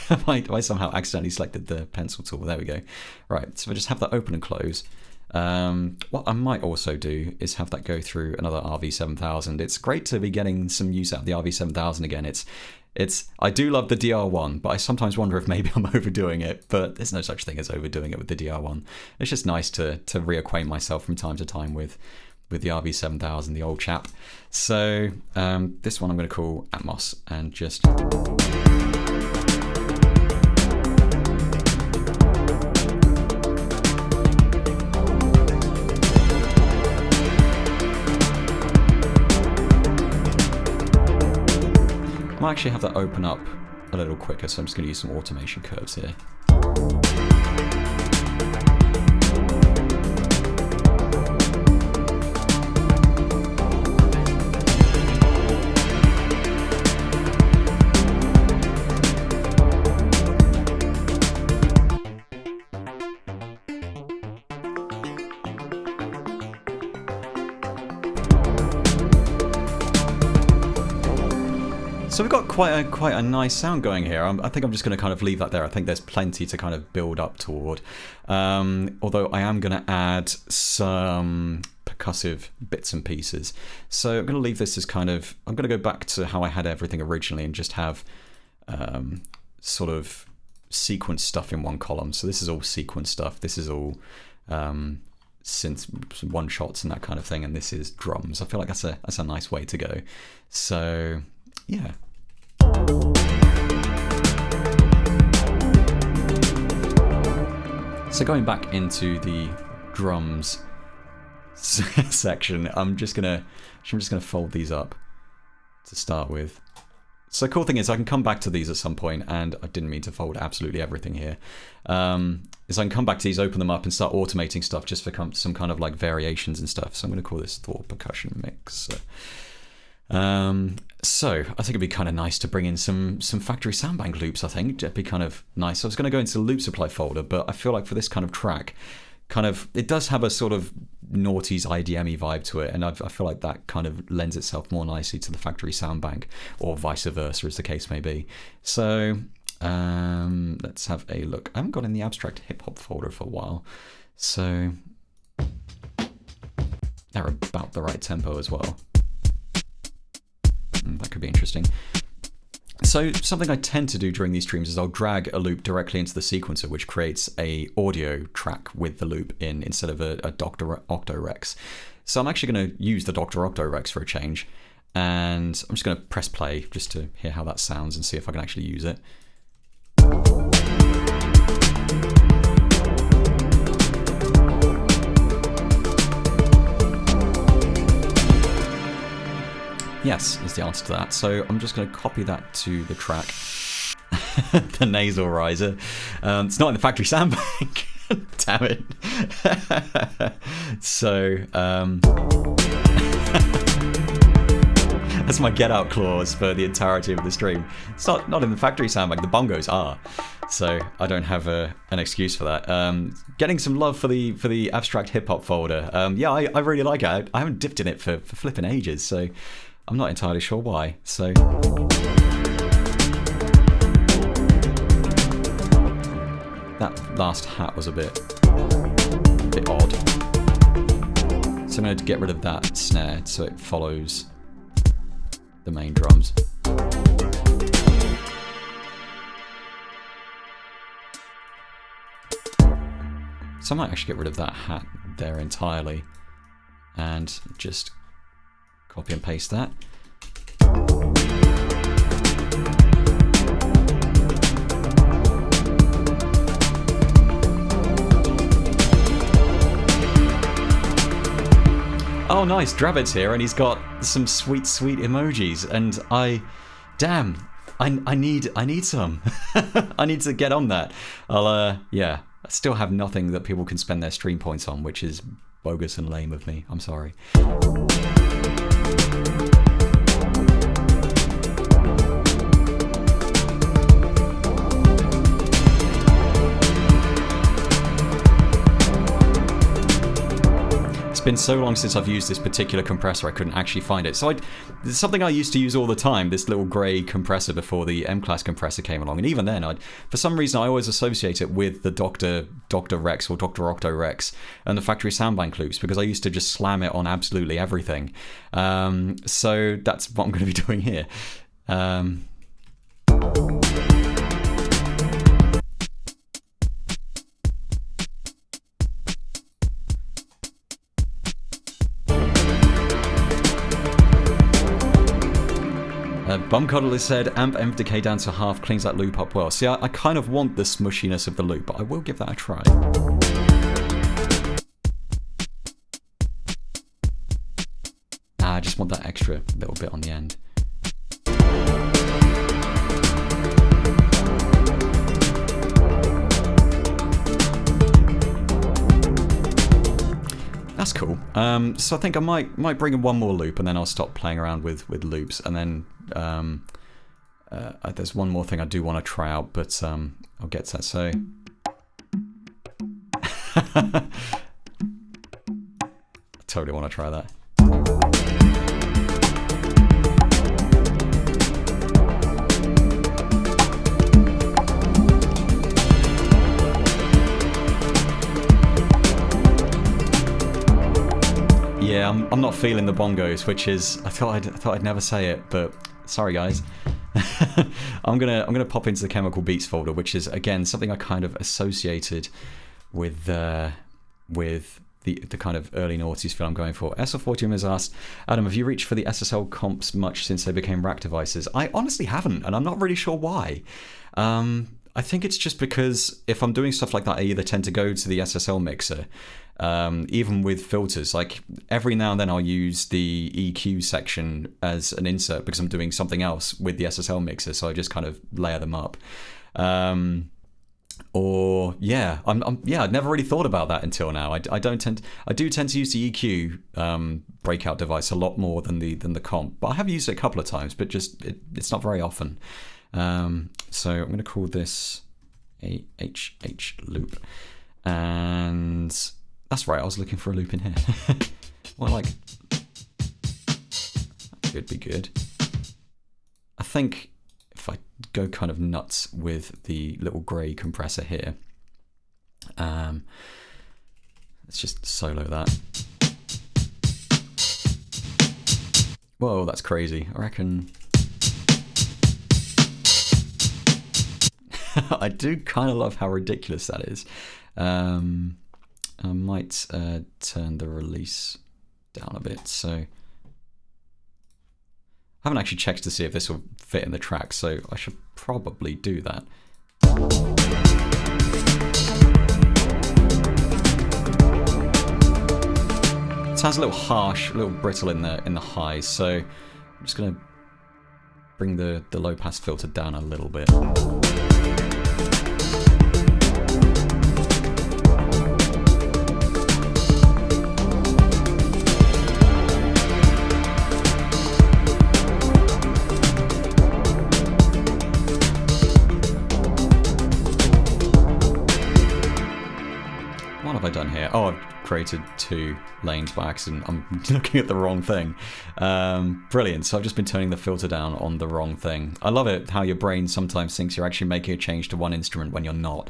I somehow accidentally selected the pencil tool. There we go. Right, so I just have that open and close. What I might also do is have that go through another RV7000. It's great to be getting some use out of the RV7000 again. I do love the DR1, but I sometimes wonder if maybe I'm overdoing it, but there's no such thing as overdoing it with the DR1. It's just nice to reacquaint myself from time to time with the RV7000, the old chap. So this one I'm going to call Atmos, and just... I might actually have that open up a little quicker, so I'm just going to use some automation curves here. So we've got quite a nice sound going here. I think I'm just going to kind of leave that there. I think there's plenty to kind of build up toward. Although I am going to add some percussive bits and pieces. So I'm going to leave this as kind of... I'm going to go back to how I had everything originally and just have sort of sequence stuff in one column. So this is all sequence stuff. This is all synth one-shots and that kind of thing. And this is drums. I feel like that's a nice way to go. So... yeah. So going back into the drums section, I'm just gonna fold these up to start with. So the cool thing is I can come back to these at some point, and I didn't mean to fold absolutely everything here. Is I can come back to these, open them up, and start automating stuff just for some kind of like variations and stuff. So I'm going to call this Thor Percussion Mix. So I think it'd be kind of nice to bring in some factory soundbank loops. I think it'd be kind of nice. So I was going to go into the loop supply folder, but I feel like for this kind of track, it does have a sort of noughties IDM-y vibe to it, and I feel like that kind of lends itself more nicely to the factory soundbank, or vice versa, as the case may be. So let's have a look. I haven't got in the abstract hip hop folder for a while, so they're about the right tempo as well. That could be interesting. So something I tend to do during these streams is I'll drag a loop directly into the sequencer, which creates a audio track with the loop in instead of a Dr. Octorex. So I'm actually going to use the Dr. Octorex for a change, and I'm just going to press play just to hear how that sounds and see if I can actually use it. Yes, is the answer to that. So I'm just going to copy that to the track. The nasal riser. It's not in the factory soundbank. Damn it. So that's my get out clause for the entirety of the stream. It's not in the factory soundbank. The bongos are. So I don't have an excuse for that. Getting some love for the abstract hip hop folder. Yeah, I really like it. I haven't dipped in it for flipping ages. So I'm not entirely sure why. So that last hat was a bit odd. So I'm going to get rid of that snare so it follows the main drums. So I might actually get rid of that hat there entirely and just copy and paste that. Oh nice, Dravid's here and he's got some sweet emojis, and I need some. I need to get on that. I still have nothing that people can spend their stream points on, which is bogus and lame of me. I'm sorry. been so long since I've used this particular compressor I couldn't actually find it. So it's something I used to use all the time, this little grey compressor before the M-Class compressor came along. And even then, for some reason, I always associate it with the Dr. Rex or Dr. Octo Rex and the Factory Soundbank loops, because I used to just slam it on absolutely everything. So that's what I'm going to be doing here. Bumcuddle has said, amp M decay down to half, cleans that loop up well. See, I kind of want the smushiness of the loop, but I will give that a try. I just want that extra little bit on the end. That's cool. So I think I might bring in one more loop, and then I'll stop playing around with loops, and then there's one more thing I do want to try out, but I'll get to that. So I totally want to try that. Yeah, I'm not feeling the bongos, which is I thought I'd never say it, but sorry guys. I'm gonna pop into the Chemical Beats folder, which is again something I kind of associated with the kind of early noughties feel I'm going for. SL41 has asked, Adam, have you reached for the SSL comps much since they became rack devices? I honestly haven't, and I'm not really sure why. I think it's just because if I'm doing stuff like that, I either tend to go to the SSL mixer, even with filters. Like every now and then I'll use the EQ section as an insert because I'm doing something else with the SSL mixer, so I just kind of layer them up. Or yeah, I'd never really thought about that until now. I do tend to use the EQ breakout device a lot more than the comp, but I have used it a couple of times, but just it's not very often. So I'm going to call this a HH loop, and that's right, I was looking for a loop in here. Well, like, that could be good. I think if I go kind of nuts with the little grey compressor here, let's just solo that. Whoa, that's crazy. I reckon I do kind of love how ridiculous that is. I might turn the release down a bit. So I haven't actually checked to see if this will fit in the track, so I should probably do that. It sounds a little harsh, a little brittle in the highs, so I'm just going to bring the low pass filter down a little bit. What have I done here? Oh, I've created 2 lanes by accident. I'm looking at the wrong thing. Brilliant. So I've just been turning the filter down on the wrong thing. I love it how your brain sometimes thinks you're actually making a change to one instrument when you're not.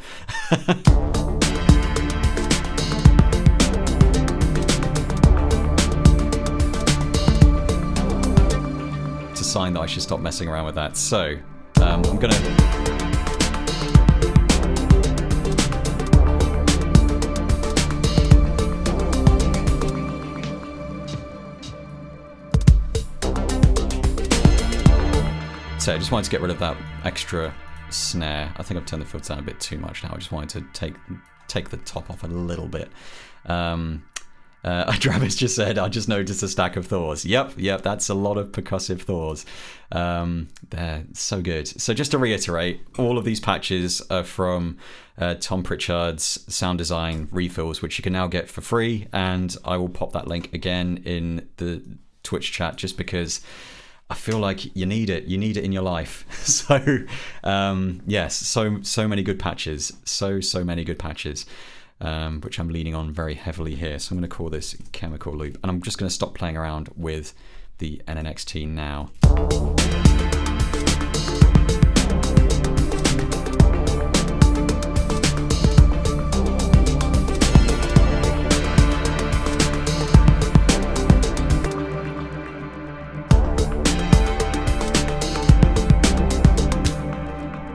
It's a sign that I should stop messing around with that. So I'm going to... So I just wanted to get rid of that extra snare. I think I've turned the filter down a bit too much now. I just wanted to take the top off a little bit. Travis just said, I just noticed a stack of Thors. Yep, that's a lot of percussive Thors. They're so good. So just to reiterate, all of these patches are from Tom Pritchard's Sound Design refills, which you can now get for free, and I will pop that link again in the Twitch chat just because I feel like you need it in your life. So yes, so many good patches, so many good patches. which I'm leaning on very heavily here. So I'm going to call this chemical loop, and I'm just going to stop playing around with the NNXT now.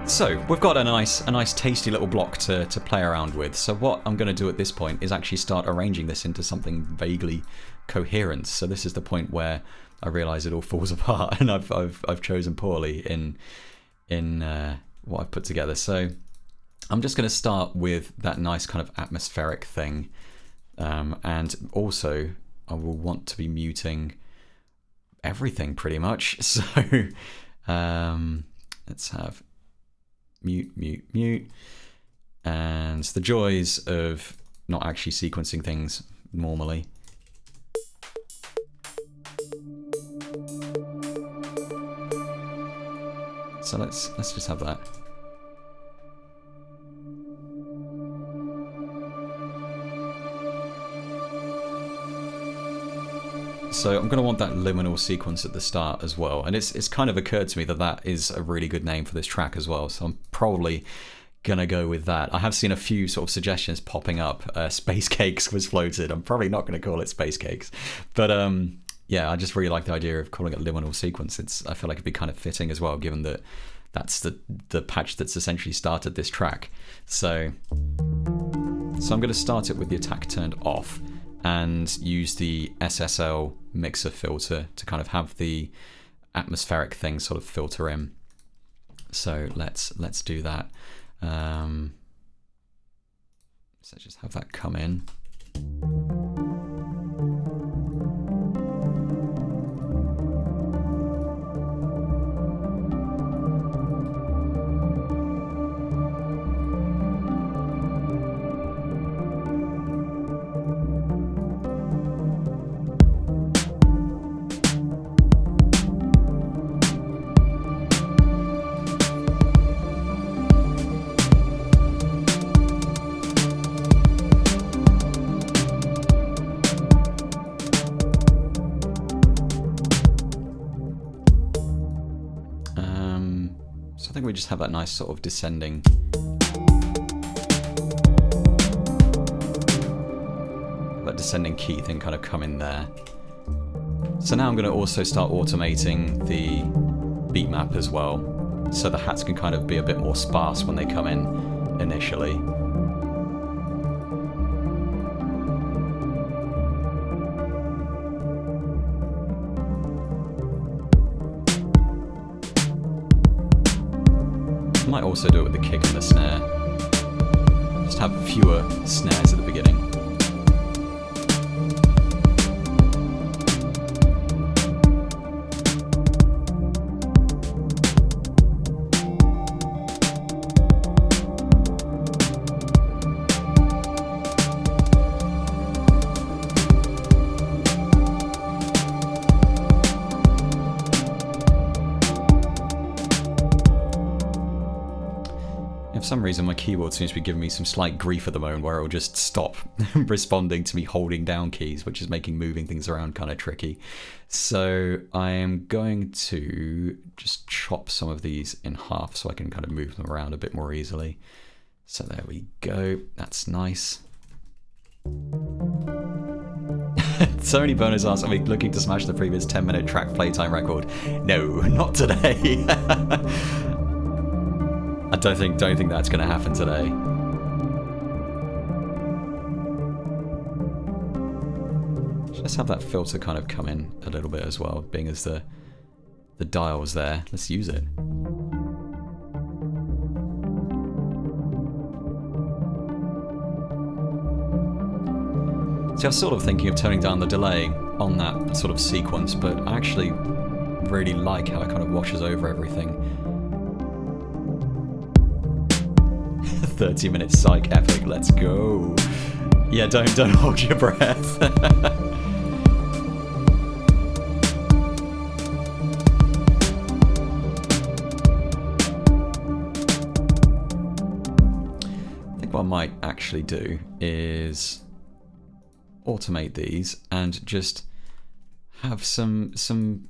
So we've got a nice tasty little block to play around with. So what I'm going to do at this point is actually start arranging this into something vaguely coherent. So this is the point where I realise it all falls apart, and I've chosen poorly in what I've put together. So I'm just going to start with that nice kind of atmospheric thing, and also I will want to be muting everything pretty much. So let's have mute, mute, mute, and the joys of not actually sequencing things normally. So let's just have that. So I'm going to want that liminal sequence at the start as well, and it's kind of occurred to me that that is a really good name for this track as well, so I'm probably going to go with that. I have seen a few sort of suggestions popping up. Space Cakes was floated. I'm probably not going to call it Space Cakes, but yeah, I just really like the idea of calling it liminal sequence. I feel like it'd be kind of fitting as well, given that that's the patch that's essentially started this track. So I'm going to start it with the attack turned off, and use the SSL mixer filter to kind of have the atmospheric thing sort of filter in. So let's do that. So just have that come in. So I think we just have that nice sort of descending. That descending key thing kind of come in there. So now I'm going to also start automating the beat map as well, so the hats can kind of be a bit more sparse when they come in initially. Might also do it with the kick and the snare. Just have fewer snares at the beginning. For some reason my keyboard seems to be giving me some slight grief at the moment, where it will just stop responding to me holding down keys, which is making moving things around kind of tricky. So I am going to just chop some of these in half so I can kind of move them around a bit more easily. So there we go, that's nice. So many bonus asks, are we looking to smash the previous 10-minute track playtime record? No, not today. I don't think that's going to happen today. Let's have that filter kind of come in a little bit as well, being as the dial's there. Let's use it. See, I was sort of thinking of turning down the delay on that sort of sequence, but I actually really like how it kind of washes over everything. 30-minute psych epic, let's go. Yeah, don't hold your breath. I think what I might actually do is automate these and just have some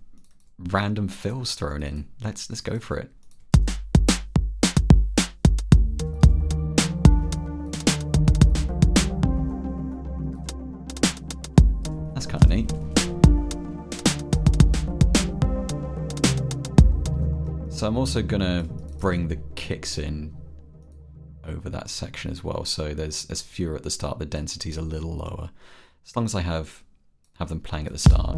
random fills thrown in. Let's go for it. That's kind of neat. So I'm also gonna bring the kicks in over that section as well, so there's fewer at the start, the density's a little lower, as long as I have them playing at the start.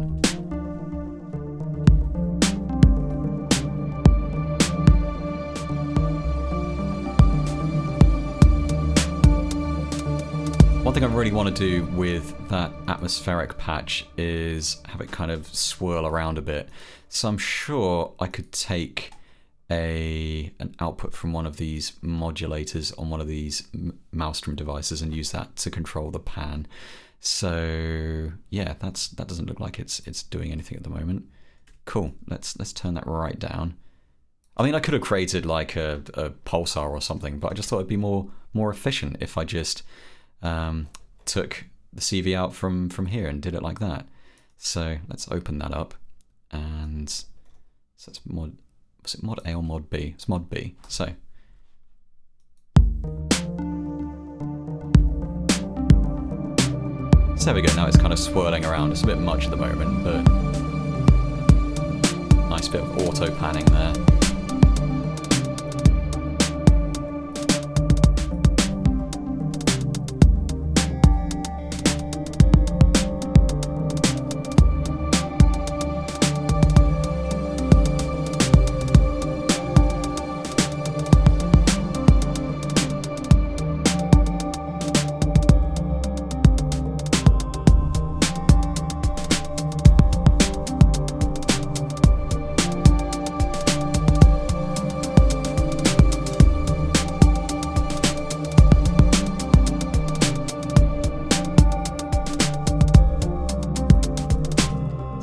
One thing I really want to do with that atmospheric patch is have it kind of swirl around a bit, so I'm sure I could take an output from one of these modulators on one of these Maelstrom devices and use that to control the pan. So yeah, that doesn't look like it's doing anything at the moment. Cool. Let's turn that right down. I mean, I could have created like a pulsar or something, but I just thought it'd be more efficient if I just took the CV out from here and did it like that. So let's open that up, and so it's was it mod A or mod B? It's mod B. So there we go. Now it's kind of swirling around. It's a bit much at the moment, but nice bit of auto panning there.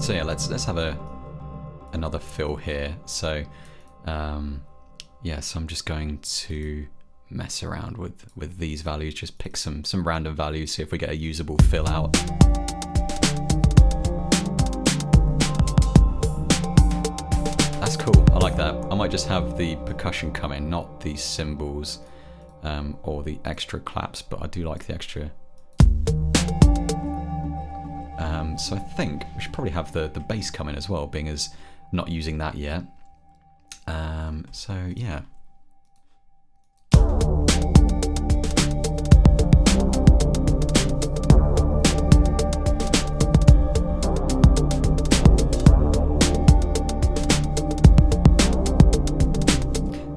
So yeah, let's have another fill here. So yeah, so I'm just going to mess around with these values, just pick some random values, see if we get a usable fill out. That's cool. I like that. I might just have the percussion come in, not the cymbals or the extra claps, but I do like the extra. So I think we should probably have the bass come in as well, being as not using that yet. So yeah.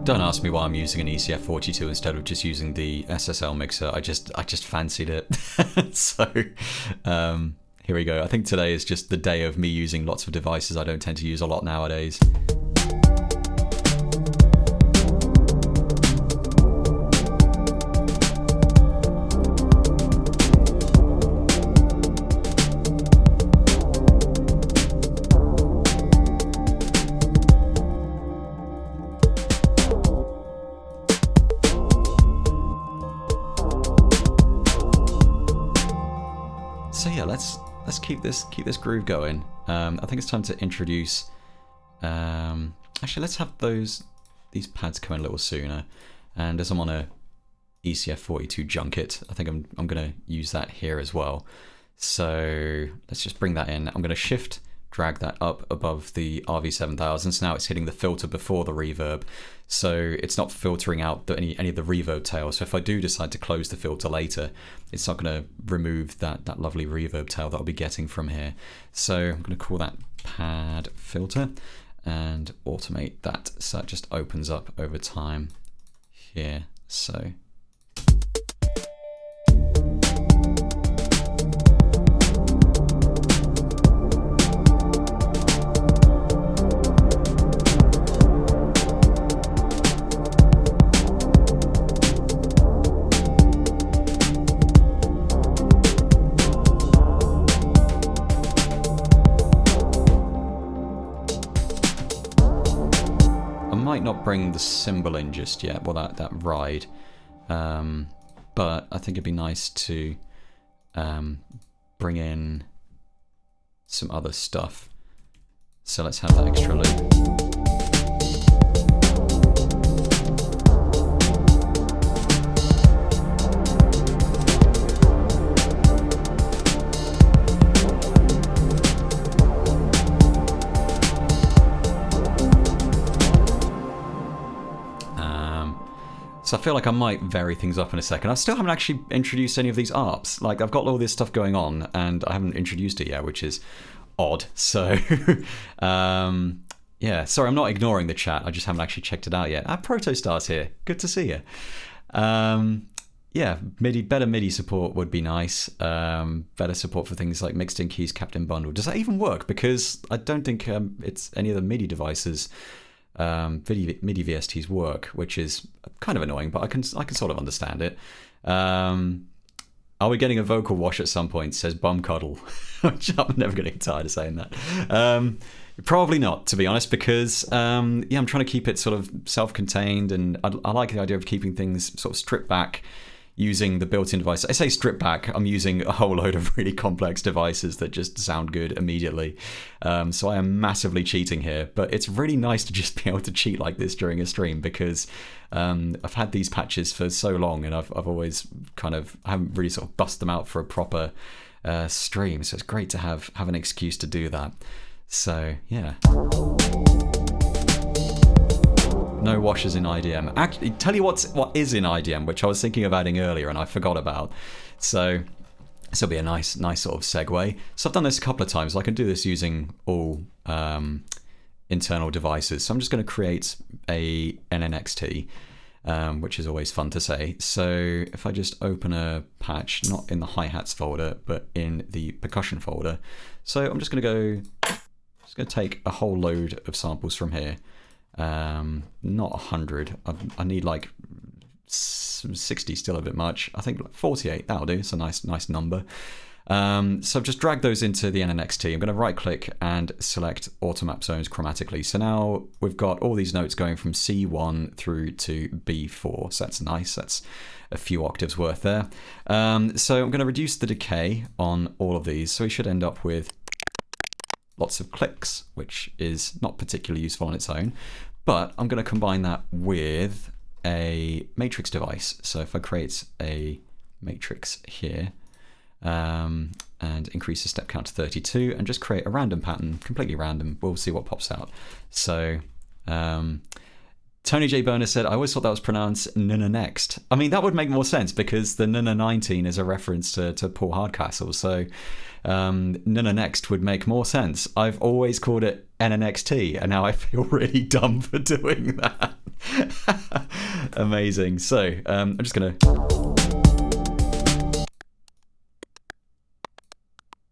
Don't ask me why I'm using an ECF42 instead of just using the SSL mixer. I just fancied it. So here we go. I think today is just the day of me using lots of devices I don't tend to use a lot nowadays. So yeah, let's keep this groove going. I think it's time to introduce. Actually, let's have these pads come in a little sooner. And as I'm on a ECF42 junket, I think I'm gonna use that here as well. So let's just bring that in. I'm gonna shift drag that up above the RV7000. So now it's hitting the filter before the reverb. So it's not filtering out any of the reverb tail. So if I do decide to close the filter later, it's not going to remove that lovely reverb tail that I'll be getting from here. So I'm going to call that pad filter and automate that. So it just opens up over time here. So might not bring the cymbal in just yet, well that ride, but I think it'd be nice to bring in some other stuff. So let's have that extra loop. So I feel like I might vary things up in a second. I still haven't actually introduced any of these ARPs. Like, I've got all this stuff going on, and I haven't introduced it yet, which is odd. So, yeah, sorry, I'm not ignoring the chat. I just haven't actually checked it out yet. Protostar's here. Good to see you. Yeah, better MIDI support would be nice. Better support for things like mixed in keys, capped in bundle. Does that even work? Because I don't think it's any of the MIDI devices. MIDI VSTs work, which is kind of annoying, but I can sort of understand it. Are we getting a vocal wash at some point? Says Bum Cuddle. Which I'm never going to get tired of saying that. Probably not, to be honest, because yeah, I'm trying to keep it sort of self-contained, and I like the idea of keeping things sort of stripped back using the built-in device. I say strip back, I'm using a whole load of really complex devices that just sound good immediately. So I am massively cheating here, but it's really nice to just be able to cheat like this during a stream, because I've had these patches for so long, and I've always I haven't really sort of bust them out for a proper stream. So it's great to have an excuse to do that. So yeah. No washes in IDM. Actually, tell you what is in IDM, which I was thinking of adding earlier and I forgot about. So this will be a nice sort of segue. So I've done this a couple of times. I can do this using all internal devices. So I'm just going to create a NNXT, which is always fun to say. So if I just open a patch, not in the hi-hats folder, but in the percussion folder. So I'm just going to take a whole load of samples from here. Not 100. I need like 60, still a bit much. I think like 48, that'll do. It's a nice number. So I've just dragged those into the NNXT. I'm going to right click and select automap zones chromatically. So now we've got all these notes going from C1 through to B4. So that's nice. That's a few octaves worth there. So I'm going to reduce the decay on all of these. So we should end up with lots of clicks, which is not particularly useful on its own, but I'm going to combine that with a matrix device. So if I create a matrix here and increase the step count to 32 and just create a random pattern, completely random, we'll see what pops out. So Tony J. Burner said, I always thought that was pronounced Nuna Next. I mean, that would make more sense because the Nuna 19 is a reference to Paul Hardcastle. So Nuna Next would make more sense. I've always called it NNXT, and now I feel really dumb for doing that. Amazing. So I'm just going to...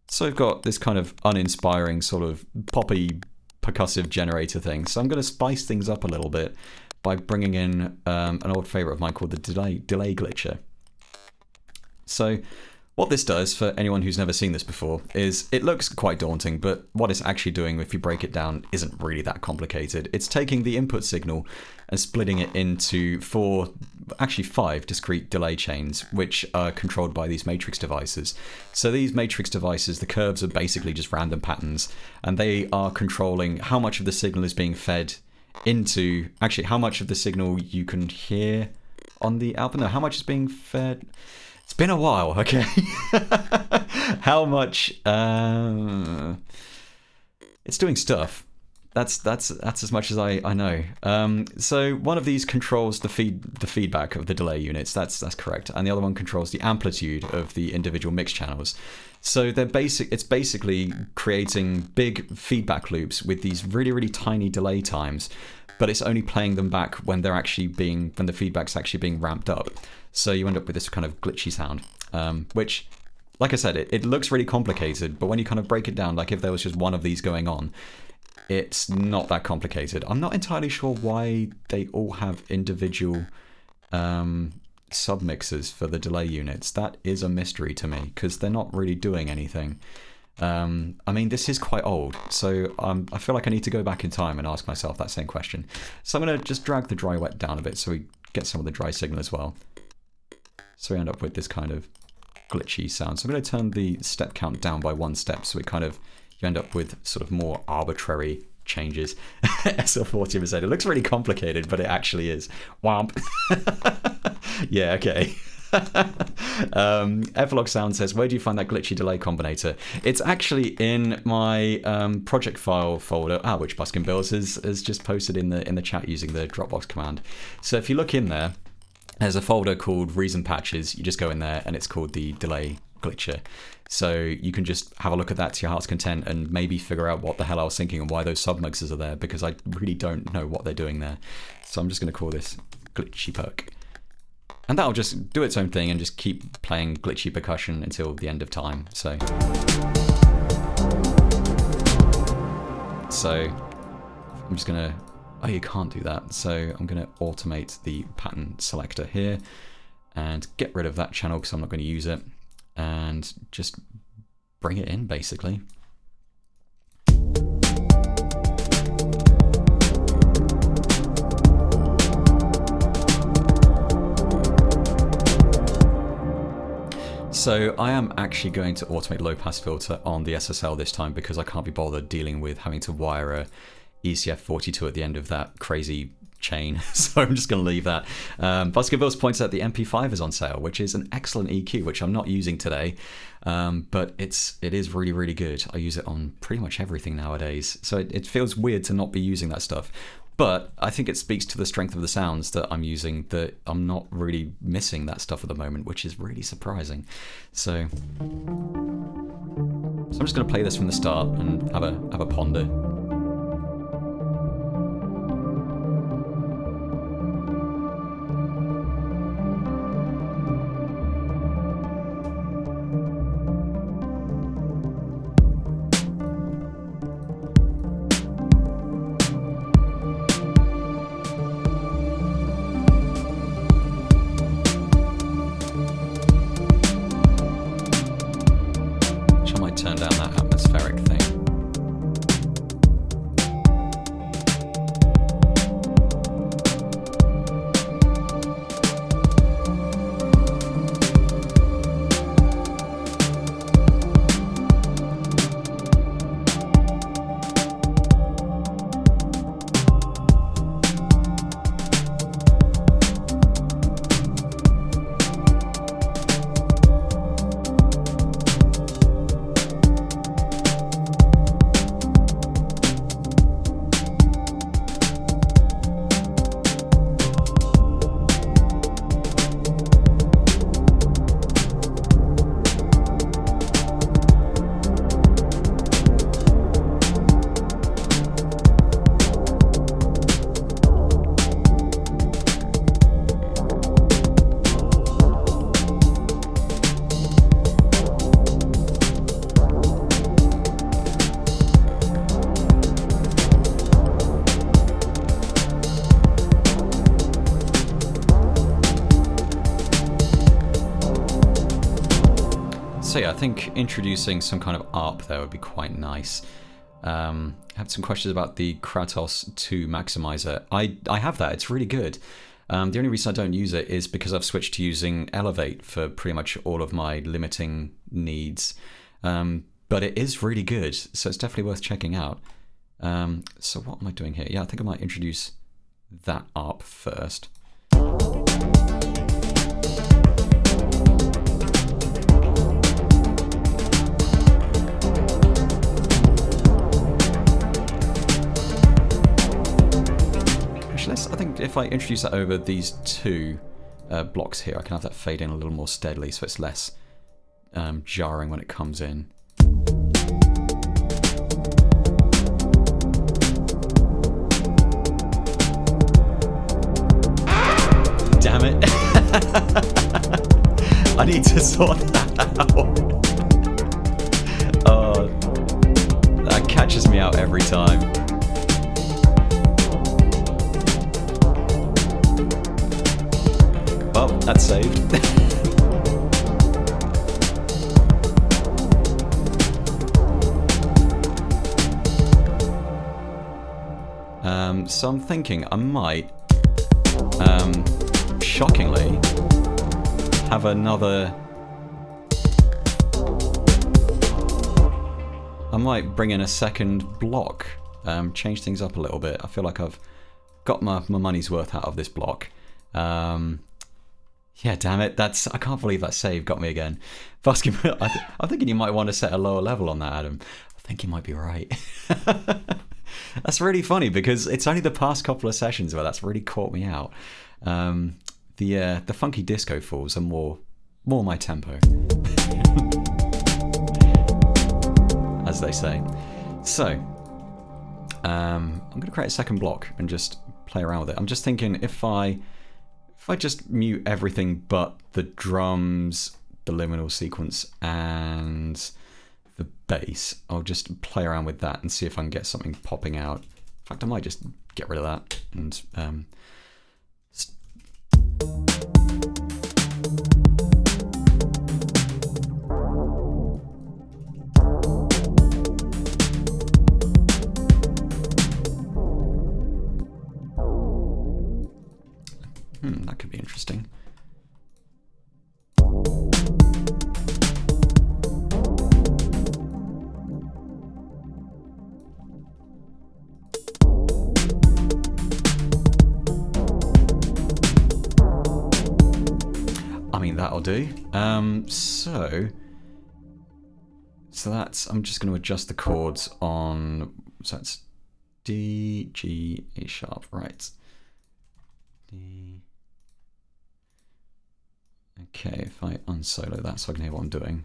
So I've got this kind of uninspiring sort of poppy percussive generator thing. So I'm going to spice things up a little bit by bringing in an old favorite of mine called the delay glitcher. So what this does, for anyone who's never seen this before, is it looks quite daunting, but what it's actually doing, if you break it down, isn't really that complicated. It's taking the input signal and splitting it into five discrete delay chains, which are controlled by these matrix devices. So these matrix devices, the curves are basically just random patterns, and they are controlling how much of the signal is being fed into, actually how much of the signal you can hear on the output. No, how much is being fed. It's been a while, okay. How much it's doing stuff. That's as much as I know. So one of these controls the feedback of the delay units. That's correct, and the other one controls the amplitude of the individual mix channels. So it's basically creating big feedback loops with these really tiny delay times, but it's only playing them back when the feedback's actually being ramped up. So you end up with this kind of glitchy sound, which, like I said, it looks really complicated, but when you kind of break it down, like if there was just one of these going on, it's not that complicated. I'm not entirely sure why they all have individual submixers for the delay units. That is a mystery to me, because they're not really doing anything. I mean, this is quite old, so I feel like I need to go back in time and ask myself that same question. So I'm going to just drag the dry wet down a bit so we get some of the dry signal as well. So we end up with this kind of glitchy sound. So I'm going to turn the step count down by 1 step, so you end up with sort of more arbitrary changes. SL40%. It looks really complicated, but it actually is. Womp. Yeah, okay. Everlog Sound says, where do you find that glitchy delay combinator? It's actually in my project file folder, which Buskin Bills has just posted in the chat using the Dropbox command. So if you look in there's a folder called Reason Patches. You just go in there and it's called the delay glitcher. So you can just have a look at that to your heart's content and maybe figure out what the hell I was thinking and why those submixers are there, because I really don't know what they're doing there. So I'm just going to call this glitchy perk. And that'll just do its own thing and just keep playing glitchy percussion until the end of time. So I'm just going to... Oh, you can't do that. So I'm going to automate the pattern selector here and get rid of that channel because I'm not going to use it, and just bring it in basically. So I am actually going to automate low pass filter on the SSL this time because I can't be bothered dealing with having to wire a ECF42 at the end of that crazy chain, so I'm just going to leave that. Buskervilles points out the MP5 is on sale, which is an excellent EQ, which I'm not using today, but it is really, really good. I use it on pretty much everything nowadays, so it feels weird to not be using that stuff. But I think it speaks to the strength of the sounds that I'm using, that I'm not really missing that stuff at the moment, which is really surprising. So I'm just going to play this from the start and have a ponder. Turn down that atmospheric thing. So yeah, I think introducing some kind of ARP there would be quite nice. I have some questions about the Kratos 2 maximizer. I have that, it's really good. The only reason I don't use it is because I've switched to using Elevate for pretty much all of my limiting needs. But it is really good, so it's definitely worth checking out. So what am I doing here? Yeah, I think I might introduce that ARP first. I think if I introduce that over these two blocks here, I can have that fade in a little more steadily, so it's less jarring when it comes in. Damn it! I need to sort that out. Oh, that catches me out every time. Well, that's saved. So I'm thinking I might, shockingly, have another... I might bring in a second block, change things up a little bit. I feel like I've got my money's worth out of this block. Yeah, damn it, I can't believe that save got me again. Basketball, I'm thinking you might want to set a lower level on that, Adam. I think you might be right. That's really funny because it's only the past couple of sessions where that's really caught me out. The funky disco falls are more my tempo, as they say. So, I'm going to create a second block and just play around with it. I'm just thinking if I just mute everything but the drums, the liminal sequence, and the bass, I'll just play around with that and see if I can get something popping out. In fact, I might just get rid of that and that could be interesting. I mean, that'll do. So that's, I'm just going to adjust the chords on, so that's D, G, A sharp, right. D. Okay, if I unsolo that so I can hear what I'm doing.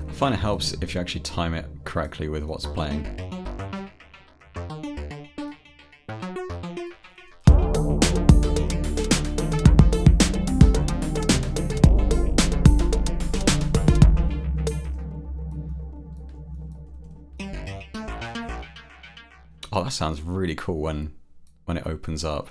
I find it helps if you actually time it correctly with what's playing. Oh, that sounds really cool when it opens up.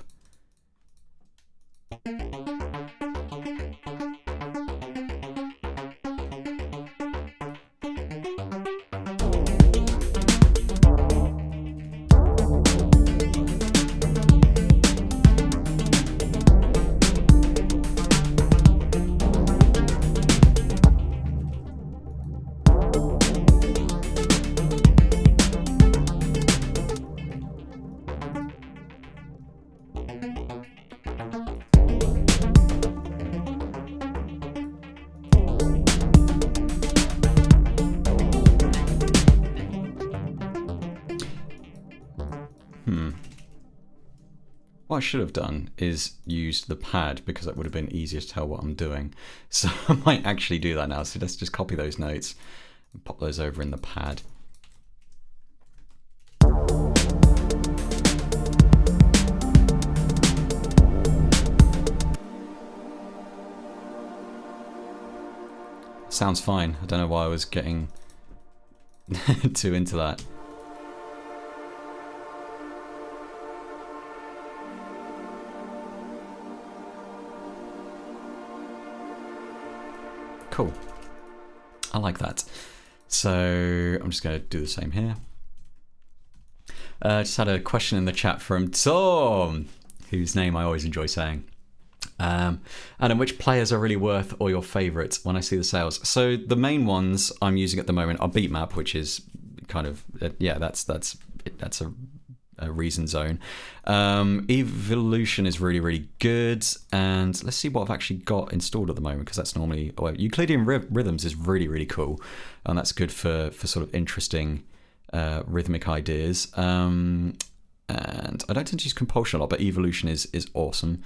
What I should have done is used the pad because that would have been easier to tell what I'm doing. So I might actually do that now. So let's just copy those notes and pop those over in the pad. Sounds fine. I don't know why I was getting too into that. Cool. I like that. So I'm just going to do the same here. Just had a question in the chat from Tom, whose name I always enjoy saying. Adam, which players are really worth or your favourites when I see the sales? So the main ones I'm using at the moment are beatmap, which is kind of that's a reason zone. Evolution is really good, and let's see what I've actually got installed at the moment, because that's normally Euclidean rhythms is really cool, and that's good for sort of interesting rhythmic ideas. And I don't tend to use compulsion a lot, but evolution is awesome.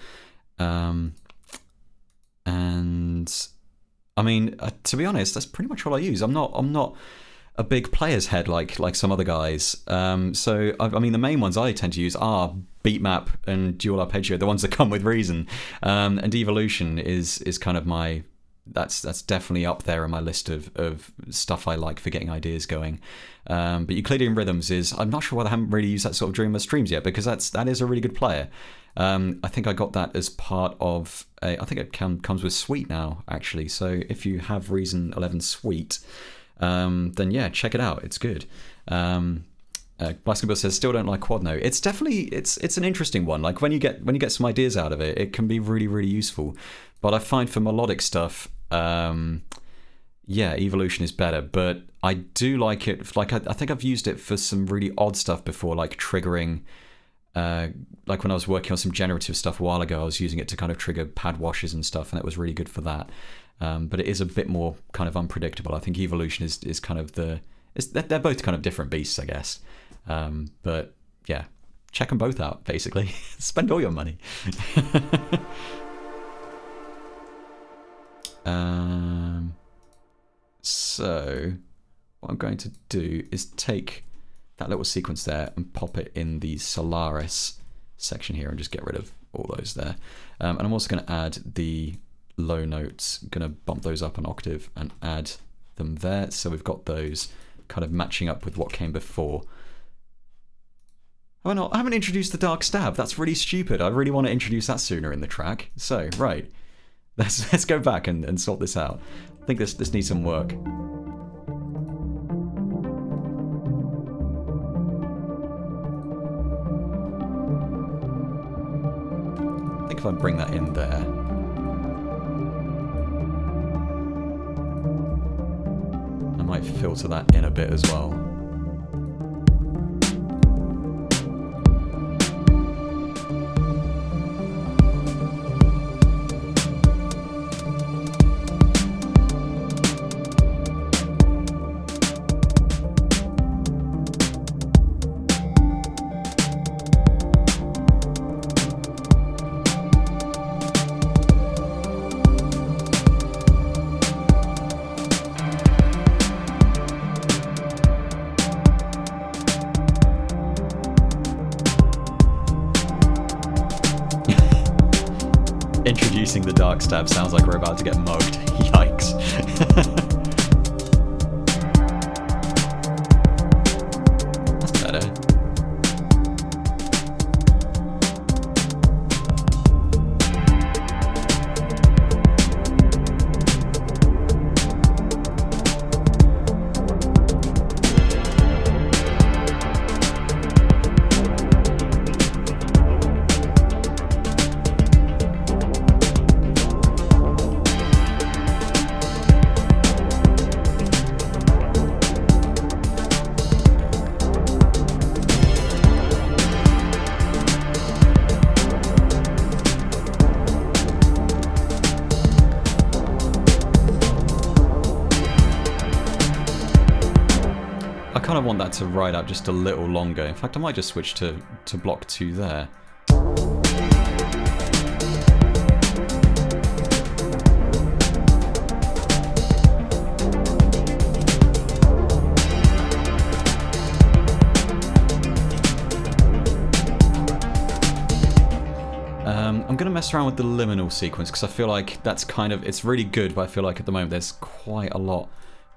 And I mean, to be honest, that's pretty much all I use. I'm not a big player's head like some other guys. So I mean, the main ones I tend to use are beatmap and dual arpeggio, the ones that come with reason. And evolution is kind of my that's definitely up there in my list of stuff I like for getting ideas going. But Euclidean Rhythms is, I'm not sure why I haven't really used that sort of during my streams yet, because that is a really good player. I think I got that as part of I think it comes with Suite now, actually. So if you have Reason 11 Suite, then yeah, check it out. It's good. Basketball says still don't like quad note. It's definitely it's an interesting one. Like when you get some ideas out of it, it can be really, really useful. But I find for melodic stuff, Evolution is better. But I do like it. Like I think I've used it for some really odd stuff before, like triggering. Like when I was working on some generative stuff a while ago, I was using it to kind of trigger pad washes and stuff, and it was really good for that. But it is a bit more kind of unpredictable. I think Evolution is kind of they're both kind of different beasts, I guess. But yeah, check them both out, basically. Spend all your money. So what I'm going to do is take that little sequence there and pop it in the Solaris section here and just get rid of all those there. And I'm also going to add the low notes. I'm going to bump those up an octave and add them there. So we've got those kind of matching up with what came before. Oh no, I haven't introduced the Dark Stab. That's really stupid. I really want to introduce that sooner in the track. So, right. Let's go back and sort this out. I think this needs some work. I think if I bring that in there. I might filter that in a bit as well. Introducing the Dark Stab sounds like we're about to get mugged. Yikes. That's better. I kind of want that to ride out just a little longer. In fact, I might just switch to block 2 there. I'm going to mess around with the liminal sequence because I feel like that's kind of, it's really good, but I feel like at the moment there's quite a lot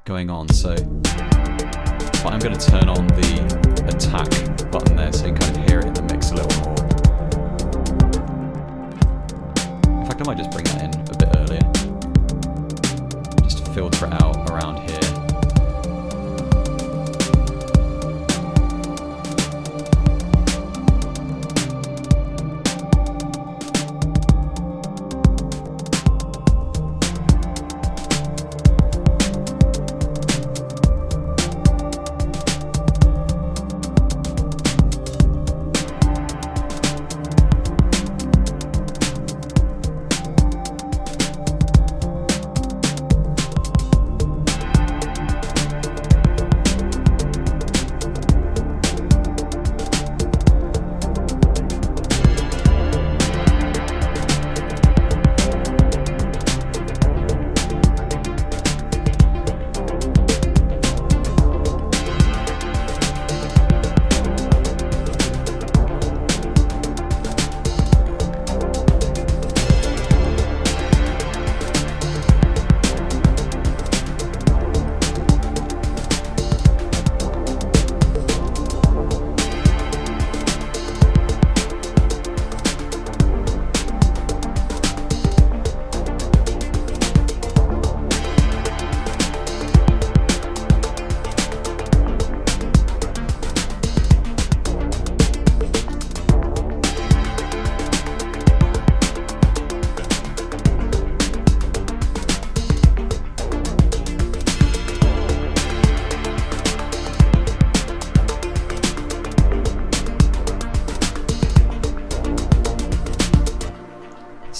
going on. So but I'm going to turn on the attack button there so you can kind of hear it in the mix a little more. In fact, I might just bring that in a bit earlier. Just to filter it out around here.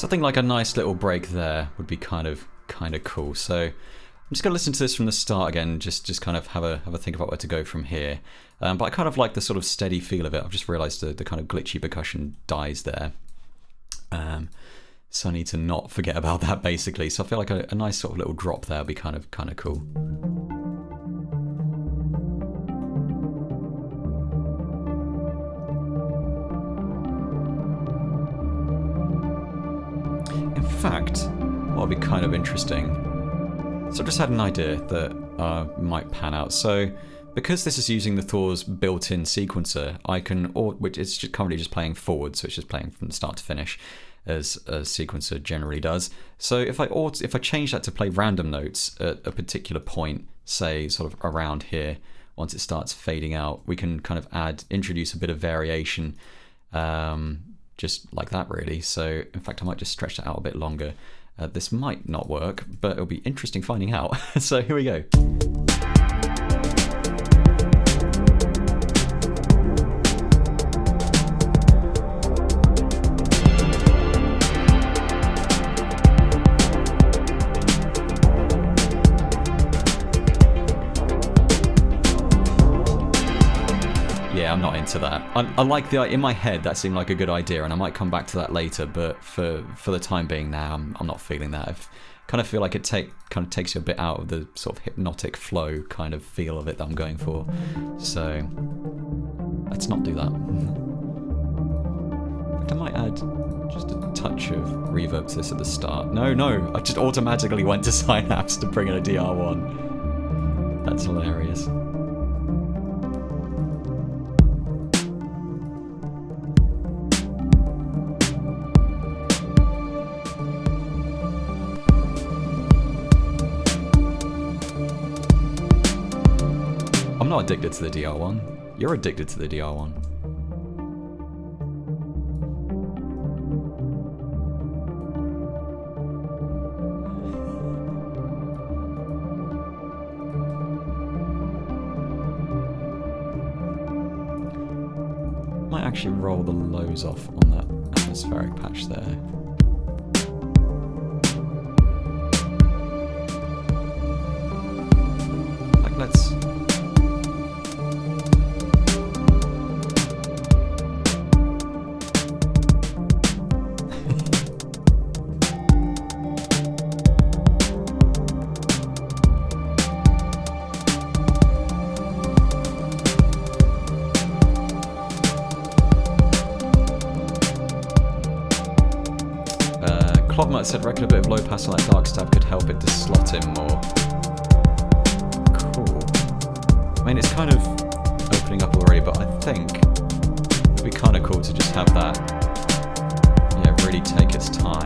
something like a nice little break there would be kind of cool. So I'm just going to listen to this from the start again, just kind of have a think about where to go from here. But I kind of like the sort of steady feel of it. I've just realised the kind of glitchy percussion dies there. So I need to not forget about that basically. So I feel like a nice sort of little drop there would be kind of cool. In fact, what would be kind of interesting, so I just had an idea that might pan out. So because this is using the Thor's built-in sequencer, I can, which is currently just playing forward, so it's just playing from start to finish, as a sequencer generally does. So if I change that to play random notes at a particular point, say sort of around here, once it starts fading out, we can kind of introduce a bit of variation, just like that really. So in fact I might just stretch that out a bit longer. This might not work, but it'll be interesting finding out. So here we go. Yeah, I'm not into that. I like in my head that seemed like a good idea, and I might come back to that later, but for the time being now, I'm not feeling that. I kind of feel like it kind of takes you a bit out of the sort of hypnotic flow kind of feel of it that I'm going for. So let's not do that. I might add just a touch of reverb to this at the start. No, I just automatically went to Synapse to bring in a DR1. That's hilarious. I'm not addicted to the DR1. You're addicted to the DR1. Might actually roll the lows off on that atmospheric patch there. Like, let's... Clogmut said reckon a bit of low pass on that dark stab could help it to slot in more. Cool. I mean, it's kind of opening up already, but I think it'd be kind of cool to just have that, yeah, really take its time.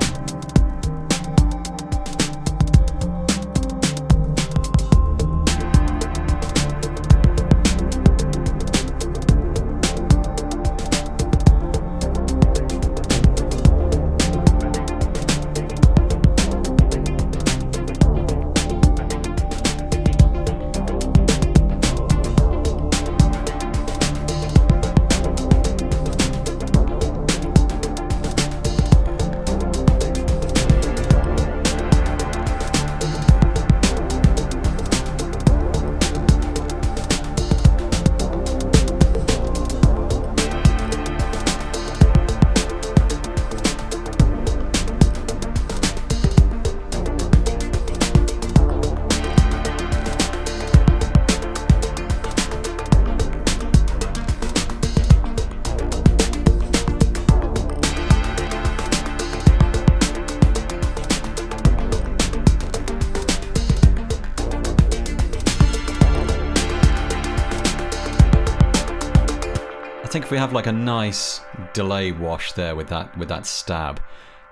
I think if we have like a nice delay wash there with that stab,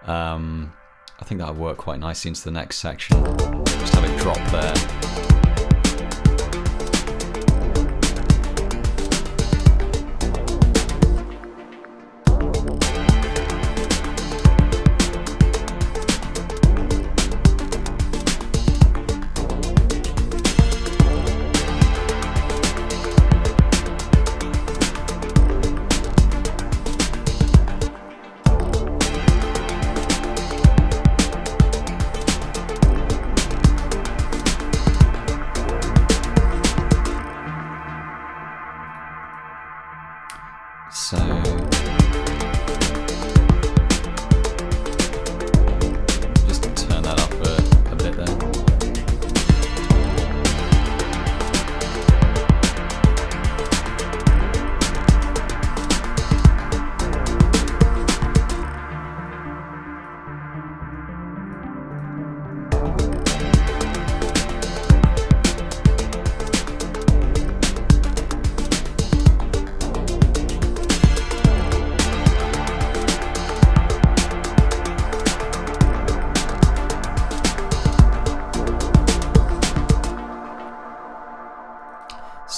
I think that would work quite nicely into the next section. Just have it drop there.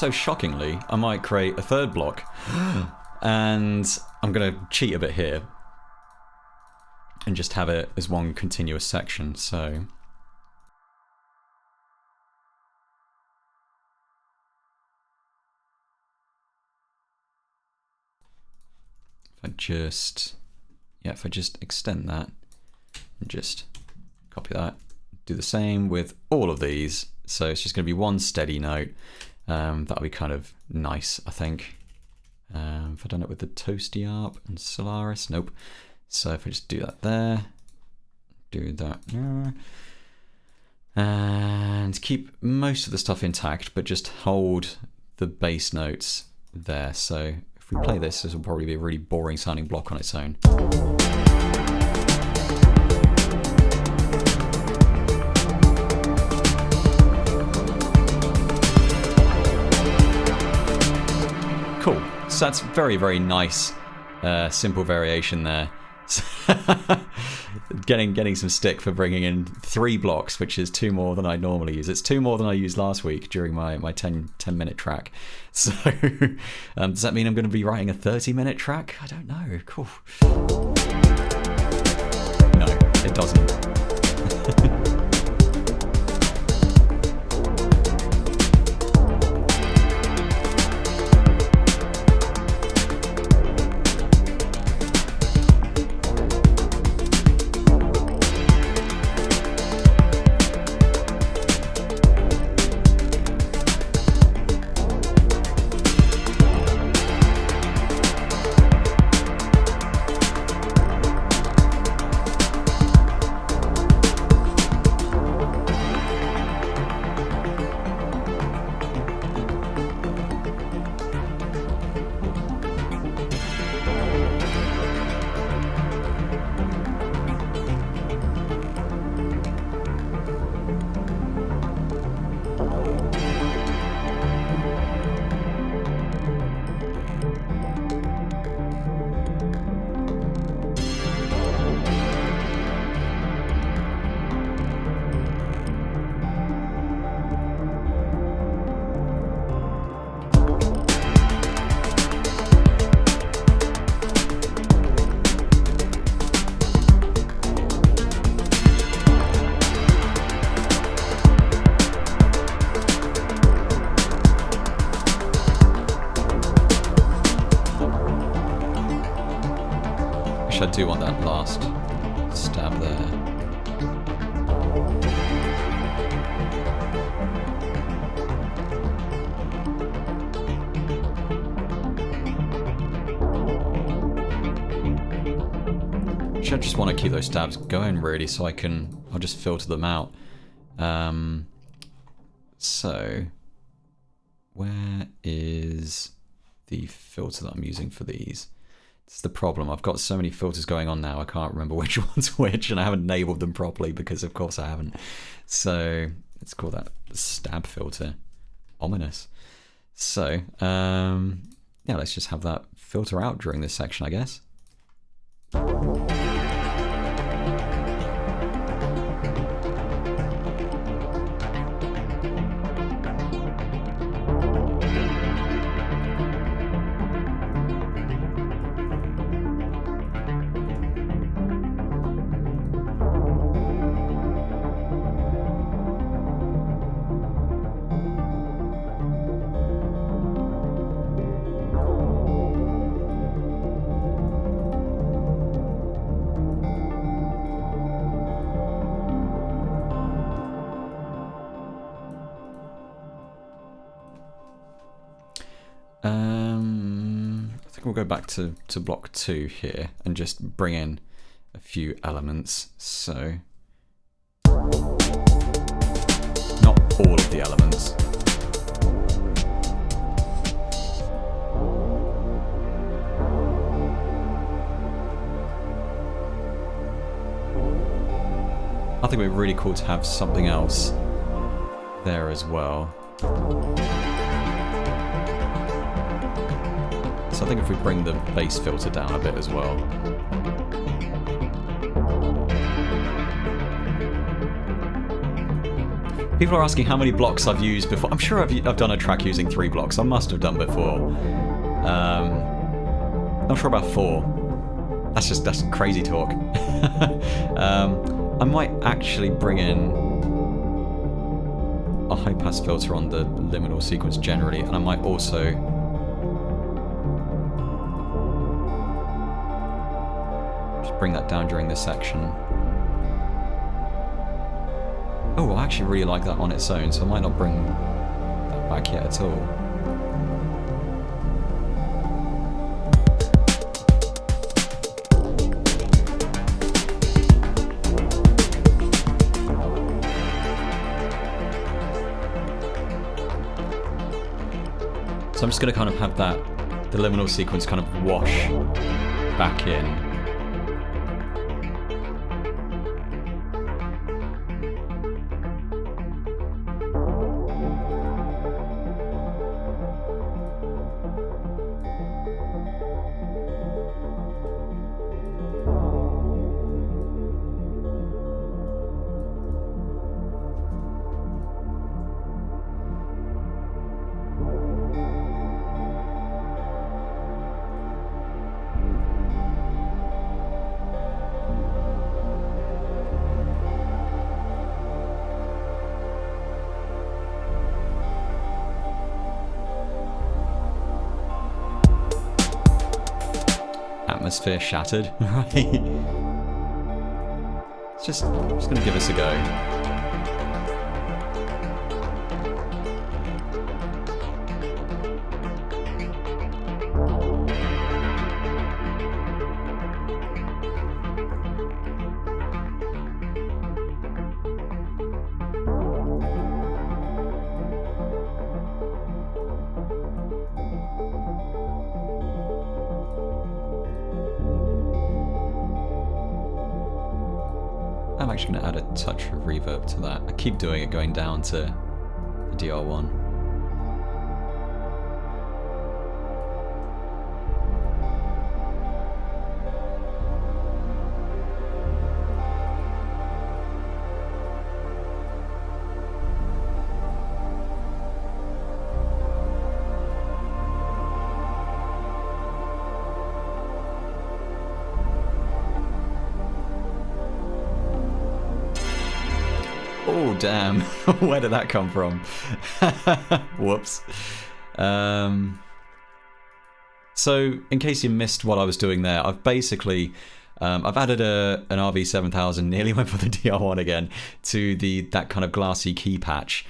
so shockingly, I might create a third block. And I'm going to cheat a bit here and just have it as one continuous section. So if I just extend that and just copy that, do the same with all of these. So it's just going to be one steady note. That'll be kind of nice, I think. Have I done it with the Toasty Arp and Solaris? Nope. So if I just do that there, do that there, and keep most of the stuff intact, but just hold the bass notes there. So if we play this will probably be a really boring sounding block on its own. Cool. So that's very, very nice, simple variation there. Getting some stick for bringing in 3 blocks, which is 2 more than I normally use. It's 2 more than I used last week during my 10-minute track. So does that mean I'm going to be writing a 30-minute track? I don't know. Cool. No, it doesn't. I do want that last stab there. I just want to keep those stabs going really, so I'll just filter them out. So where is the filter that I'm using for these? It's the problem. I've got so many filters going on now, I can't remember which one's which, and I haven't enabled them properly because of course I haven't. So let's call that stab filter. Ominous. So yeah, let's just have that filter out during this section, I guess. I think we'll go back to block 2 here and just bring in a few elements. So not all of the elements. I think it'd be really cool to have something else there as well. So I think if we bring the bass filter down a bit as well. People are asking how many blocks I've used before. I'm sure I've done a track using 3 blocks. I must have done before. Not sure about 4. That's crazy talk. I might actually bring in a high pass filter on the liminal sequence generally, and I might also just bring that down during this section. Oh, I actually really like that on its own, so I might not bring that back yet at all. So I'm just going to kind of have the liminal sequence kind of wash back in. Atmosphere shattered, right? It's just gonna give us a go. I'm actually going to add a touch of reverb to that. I keep doing it going down to the DR1. Oh, damn. Where did that come from? Whoops. So, in case you missed what I was doing there, I've basically... I've added an RV7000, nearly went for the DR1 again, to that kind of glassy key patch.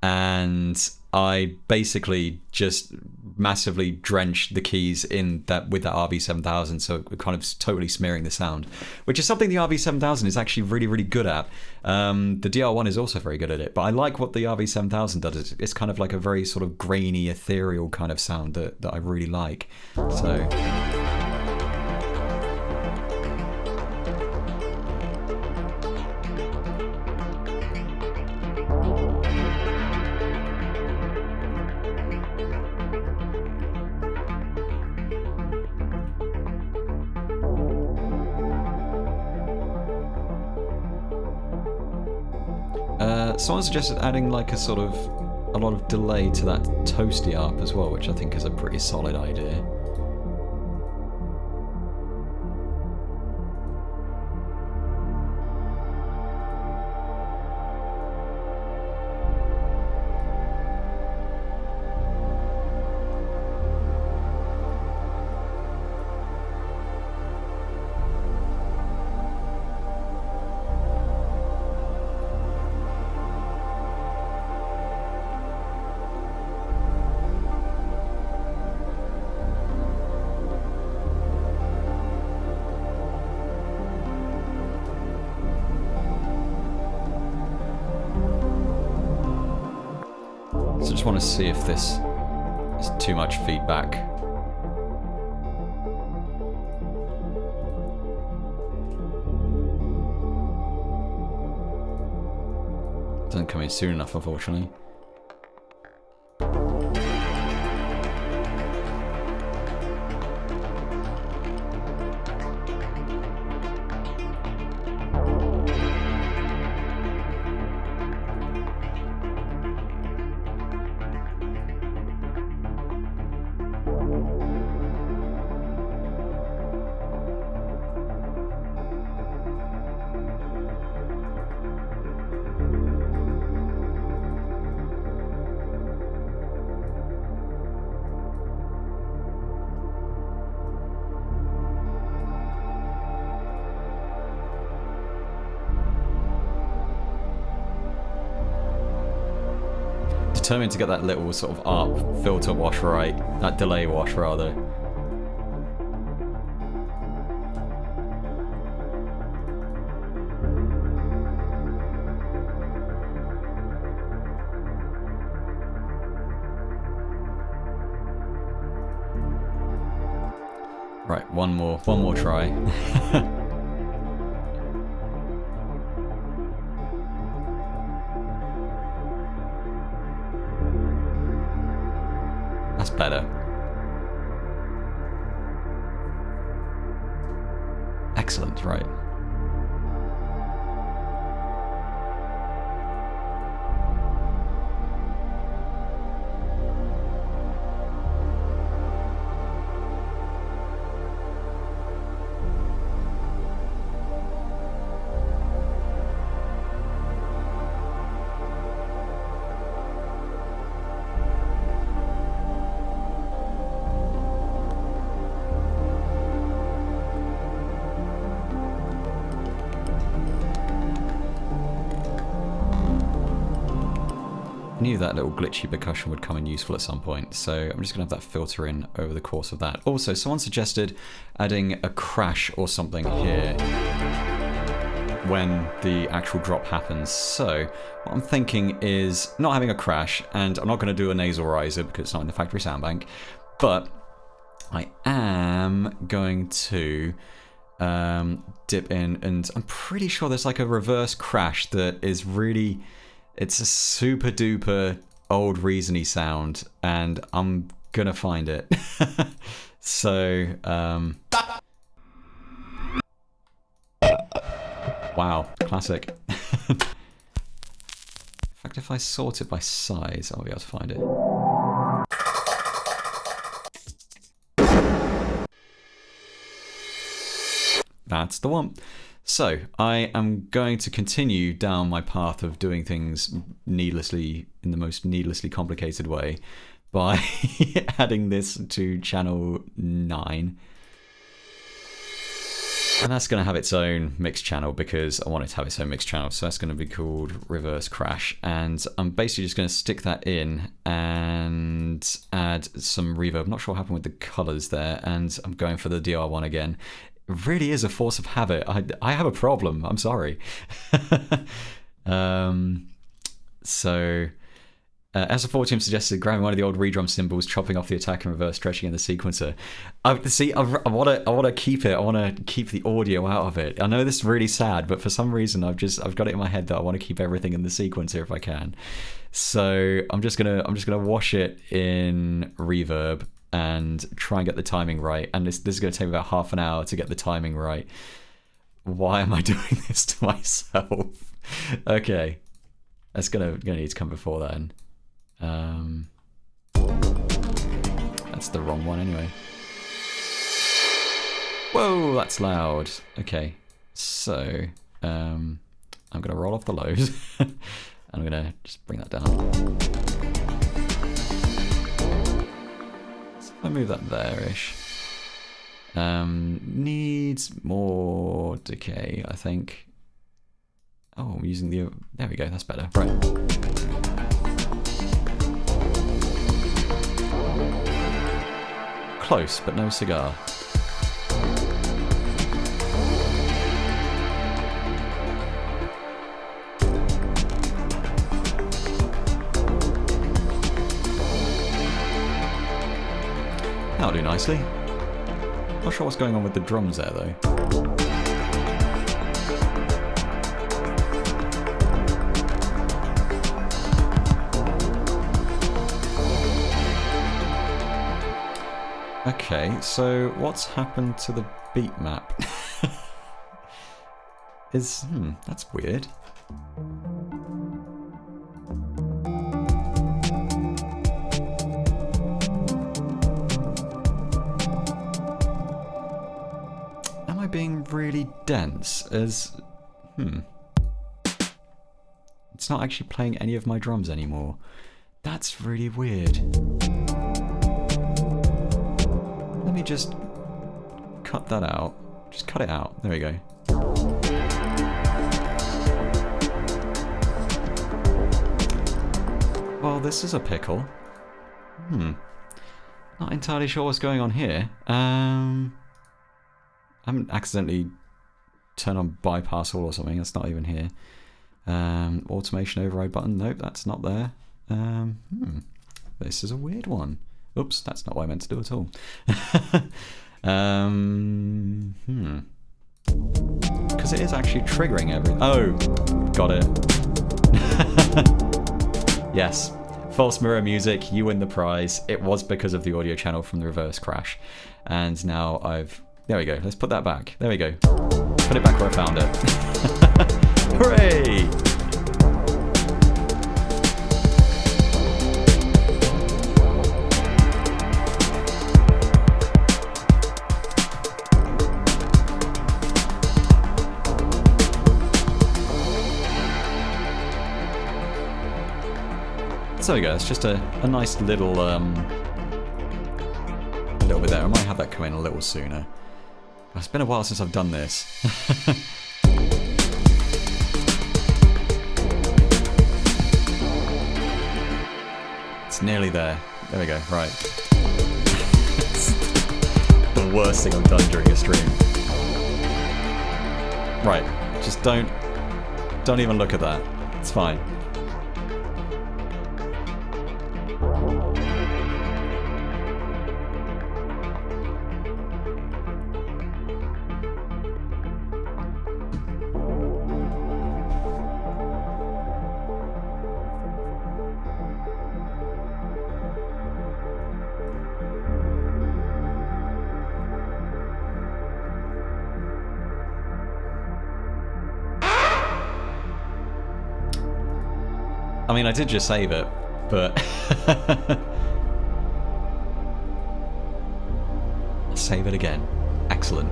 And I basically just massively drenched the keys in with that RV7000, so it kind of totally smearing the sound, which is something the RV7000 is actually really, really good at. The DR1 is also very good at it, but I like what the RV7000 does. It's kind of like a very sort of grainy, ethereal kind of sound that I really like. So... someone suggested adding like a lot of delay to that toasty arp as well, which I think is a pretty solid idea. So I just want to see if this is too much feedback. Doesn't come in soon enough, unfortunately. determined to get that little sort of ARP filter wash right, that delay wash rather. Right, one more try. That's better. Excellent, right. I knew that little glitchy percussion would come in useful at some point, so I'm just going to have that filter in over the course of that. Also, someone suggested adding a crash or something here when the actual drop happens. So what I'm thinking is not having a crash, and I'm not going to do a nasal riser because it's not in the factory sound bank, but I am going to dip in, and I'm pretty sure there's like a reverse crash that is really... It's a super duper old Reason-y sound, and I'm gonna find it. So, wow, classic. In fact, if I sort it by size, I'll be able to find it. That's the one. So, I am going to continue down my path of doing things needlessly, in the most needlessly complicated way, by adding this to channel 9. And that's going to have its own mixed channel because I want it to have its own mixed channel. So that's going to be called Reverse Crash. And I'm basically just going to stick that in and add some reverb. I'm not sure what happened with the colors there. And I'm going for the DR1 again. Really is a force of habit. I have a problem. I'm sorry. As a fortune suggested, grabbing one of the old redrum cymbals, chopping off the attack and reverse stretching in the sequencer. I want to keep it. I want to keep the audio out of it. I know this is really sad, but for some reason I've got it in my head that I want to keep everything in the sequencer if I can. So I'm just gonna wash it in reverb and try and get the timing right. And this is going to take me about half an hour to get the timing right. Why am I doing this to myself? Okay, that's gonna need to come before then. That's the wrong one anyway. Whoa, that's loud. Okay, so I'm gonna roll off the lows. And I'm gonna just bring that down. I move that there-ish. Needs more decay, I think. Oh, I'm using the... There we go, that's better. Right. Close, but no cigar. That'll do nicely. Not sure what's going on with the drums there though. Okay, so what's happened to the beat map? That's weird. Being really dense as it's not actually playing any of my drums anymore. That's really weird. Let me just cut that out. Just cut it out. There we go. Well, Well, this is a pickle. Not entirely sure what's going on here. I haven't accidentally turned on bypass all or something. That's not even here. Automation override button. Nope, that's not there. This is a weird one. Oops, that's not what I meant to do at all. Because it is actually triggering everything. Oh, got it. Yes, false mirror music, you win the prize. It was because of the audio channel from the reverse crash. And now there we go, let's put that back. There we go. Put it back where I found it. Hooray! So there we go, it's just a nice little bit there. I might have that come in a little sooner. It's been a while since I've done this. It's nearly there. There we go, right. It's the worst thing I've done during a stream. Right, just don't even look at that. It's fine. I mean, I did just save it, but I'll save it again. Excellent.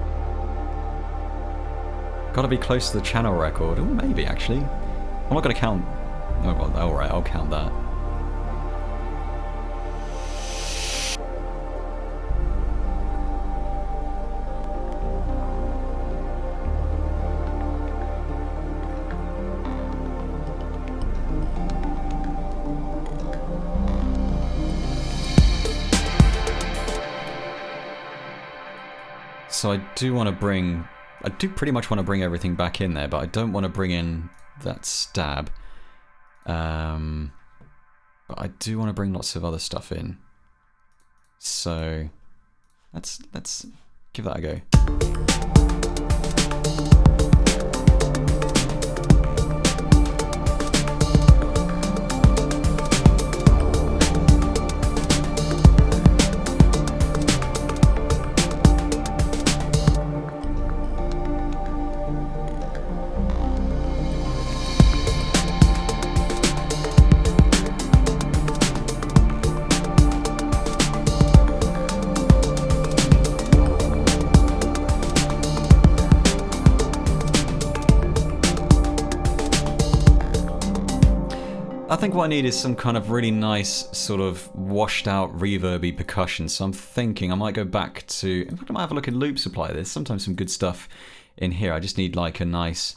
Got to be close to the channel record. Ooh, maybe, actually. I'm not going to count... Oh, well, alright, I'll count that. So I do pretty much want to bring everything back in there, but I don't want to bring in that stab. But I do want to bring lots of other stuff in. So let's give that a go. I think what I need is some kind of really nice sort of washed out reverby percussion, so I'm thinking I might go back to... In fact, I might have a look at Loop Supply. There's sometimes some good stuff in here. I just need like a nice...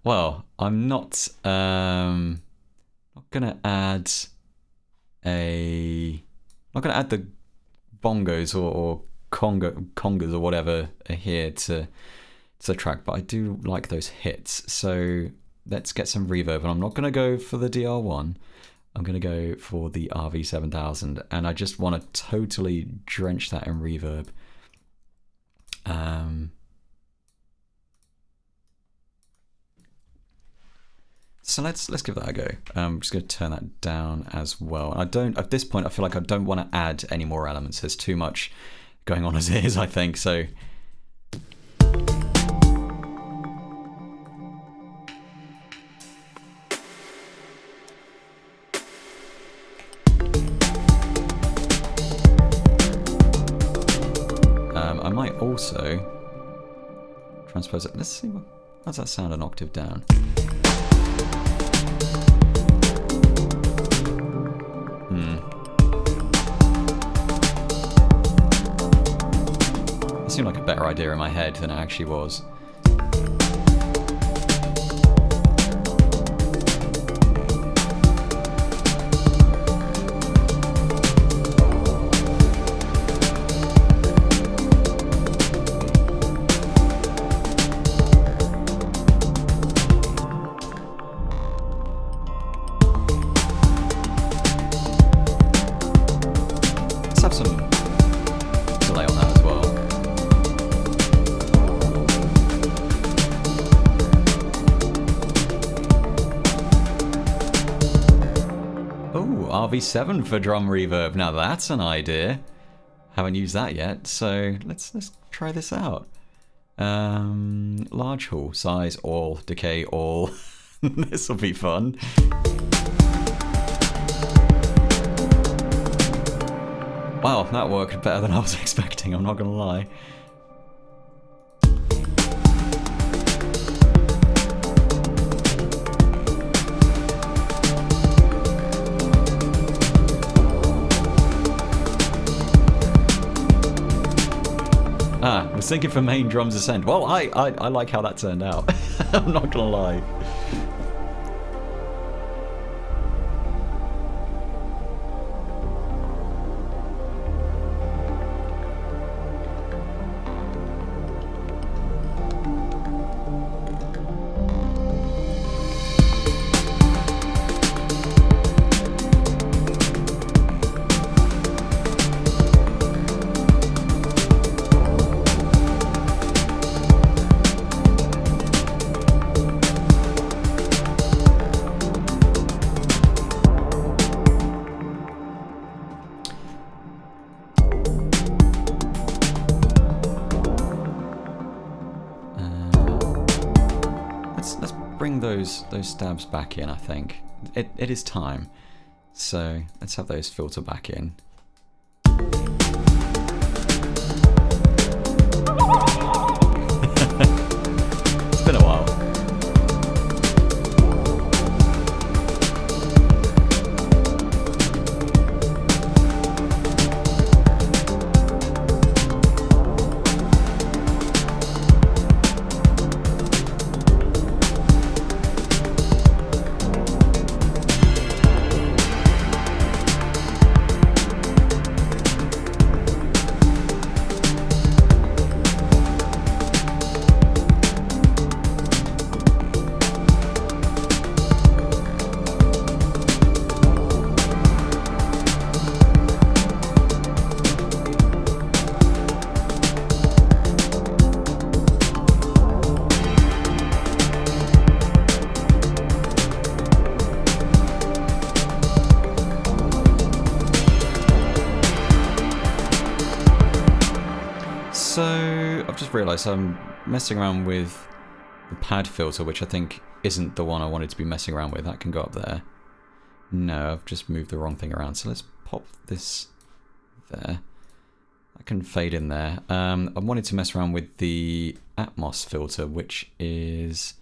Well, I'm not gonna add the bongos or congas or whatever are here to the track, but I do like those hits. So let's get some reverb, and I'm not gonna go for the DR1. I'm gonna go for the RV7000, and I just want to totally drench that in reverb. So let's give that a go. I'm just going to turn that down as well. At this point, I feel like I don't want to add any more elements. There's too much going on as it is, I think. So I might also transpose it. Let's see, how's that sound an octave down? seemed like a better idea in my head than it actually was. RV7 for drum reverb. Now that's an idea. Haven't used that yet, so let's try this out. Large hall, size, all, decay, all. This will be fun. Wow, that worked better than I was expecting, I'm not gonna lie. I was thinking for main drums ascend. Well, I like how that turned out. I'm not gonna lie. Let's bring those stabs back in, I think. It is time. So let's have those filter back in. It's been a while. So I've just realised I'm messing around with the pad filter, which I think isn't the one I wanted to be messing around with. That can go up there. No, I've just moved the wrong thing around. So let's pop this there. I can fade in there. I wanted to mess around with the Atmos filter, which is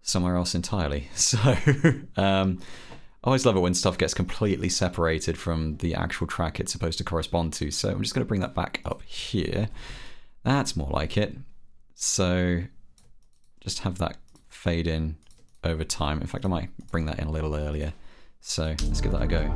somewhere else entirely. So I always love it when stuff gets completely separated from the actual track it's supposed to correspond to. So I'm just going to bring that back up here. That's more like it. So just have that fade in over time. In fact, I might bring that in a little earlier. So let's give that a go.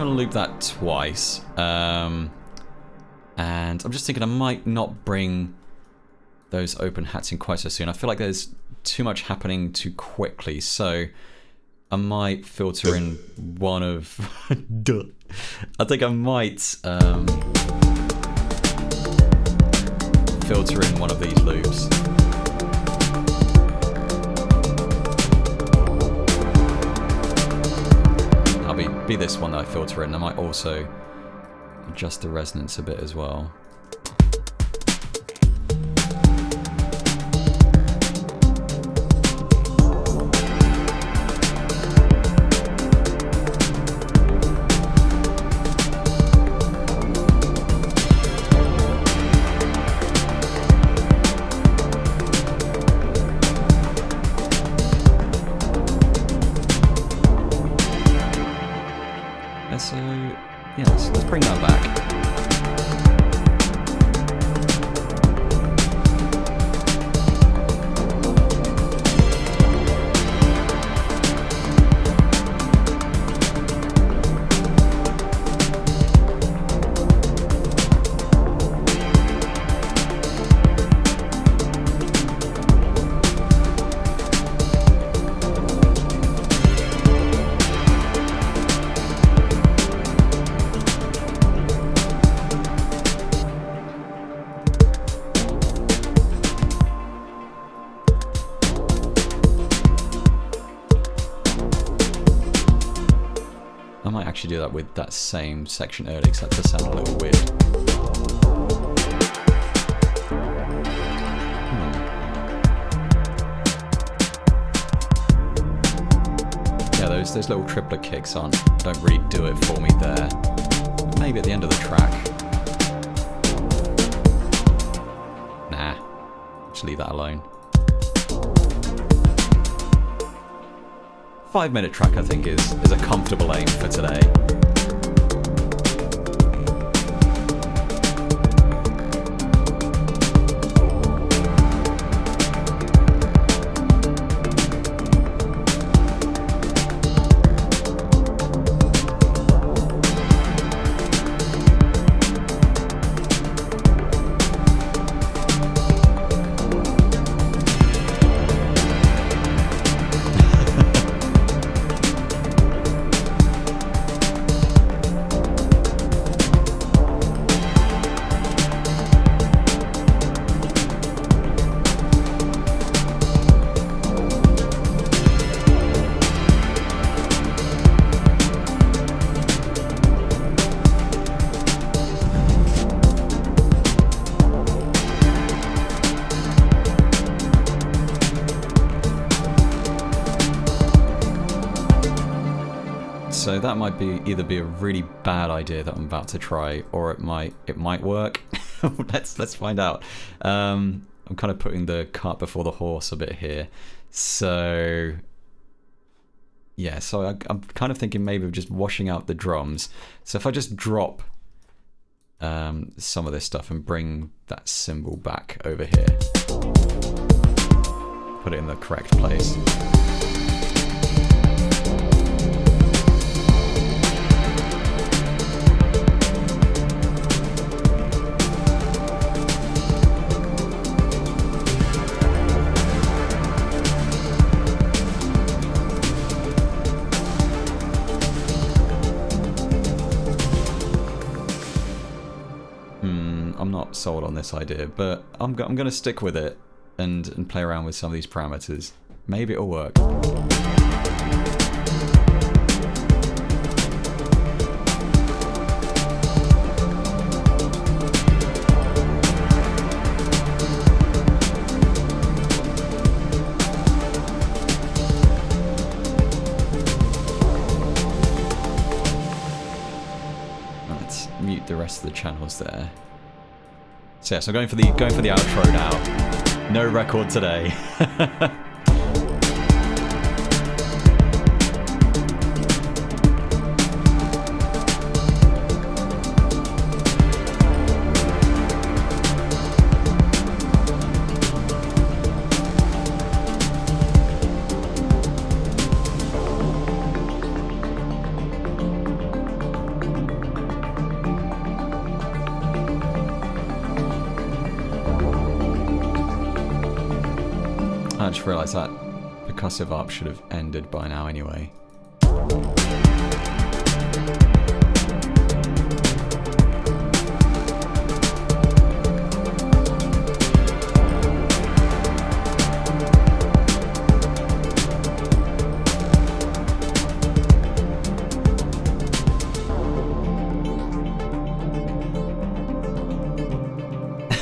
going to loop that twice. And I'm just thinking I might not bring those open hats in quite so soon. I feel like there's too much happening too quickly, so I might filter in one of... I think I might filter in one of these loops. I'll be this one that I filter in. I might also adjust the resonance a bit as well. So, yeah, let's bring that back. I might actually do that with that same section earlier, because that does sound a little weird. Yeah, those little triplet kicks don't really do it for me there. Maybe at the end of the track. Nah, just leave that alone. 5-minute track, I think, is a comfortable aim for today. So that might either be a really bad idea that I'm about to try, or it might work. Let's find out. I'm kind of putting the cart before the horse a bit here. So yeah, so I'm kind of thinking maybe of just washing out the drums. So if I just drop some of this stuff and bring that cymbal back over here, put it in the correct place. I'm not sold on this idea, but I'm going to stick with it and play around with some of these parameters. Maybe it'll work. Let's mute the rest of the channels there. So yes, I'm going for the outro now. No record today. I just realised that percussive up should have ended by now anyway.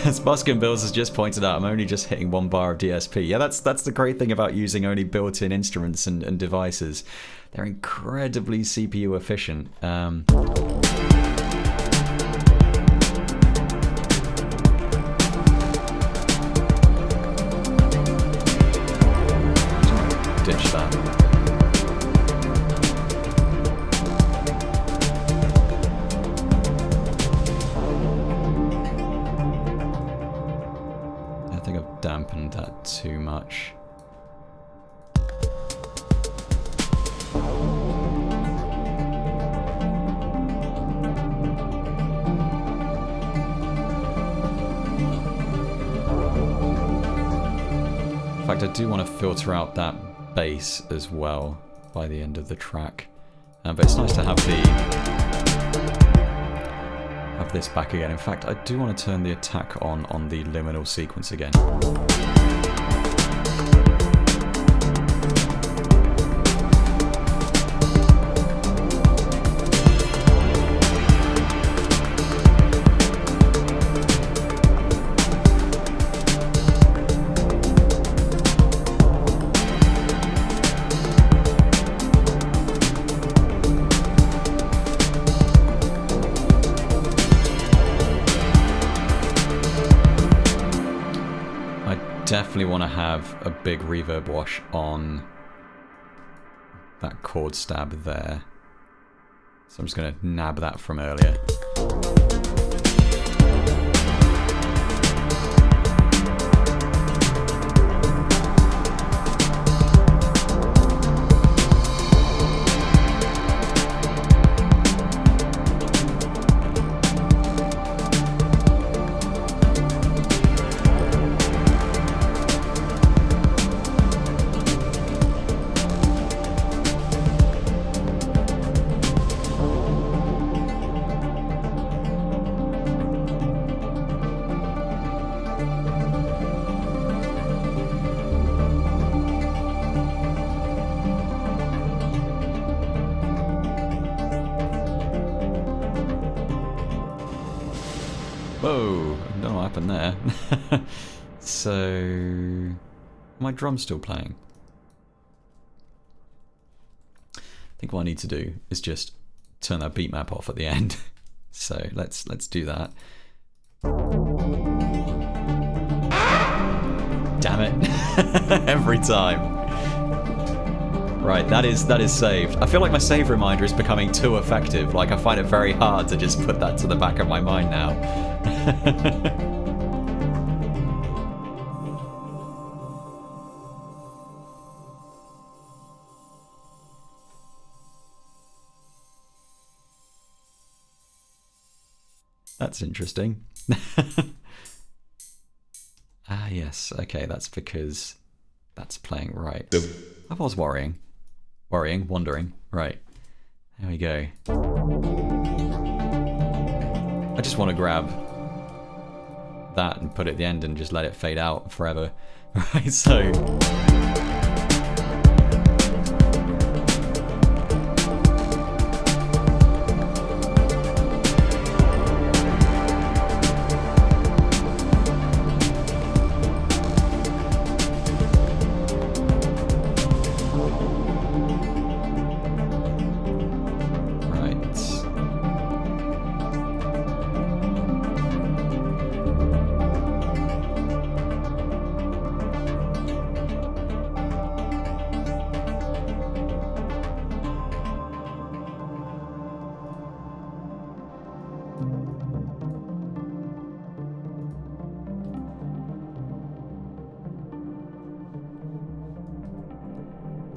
As Buskin Bills has just pointed out, I'm only just hitting 1 bar of DSP. Yeah, that's the great thing about using only built-in instruments and devices. They're incredibly CPU efficient. Ditch that. Dampened that too much. In fact, I do want to filter out that bass as well by the end of the track. But it's nice to have this back again. In fact, I do want to turn the attack on the liminal sequence again. Definitely want to have a big reverb wash on that chord stab there. So I'm just going to nab that from earlier. Whoa, I don't know what happened there. So, my drum's still playing. I think what I need to do is just turn that beat map off at the end. So let's do that. Damn it. Every time. Right, that is saved. I feel like my save reminder is becoming too effective. Like, I find it very hard to just put that to the back of my mind now. That's interesting. Ah, yes. Okay, that's because that's playing right. I was worrying. Wondering. Right. There we go. I just want to grab that and put it at the end and just let it fade out forever. Right, so...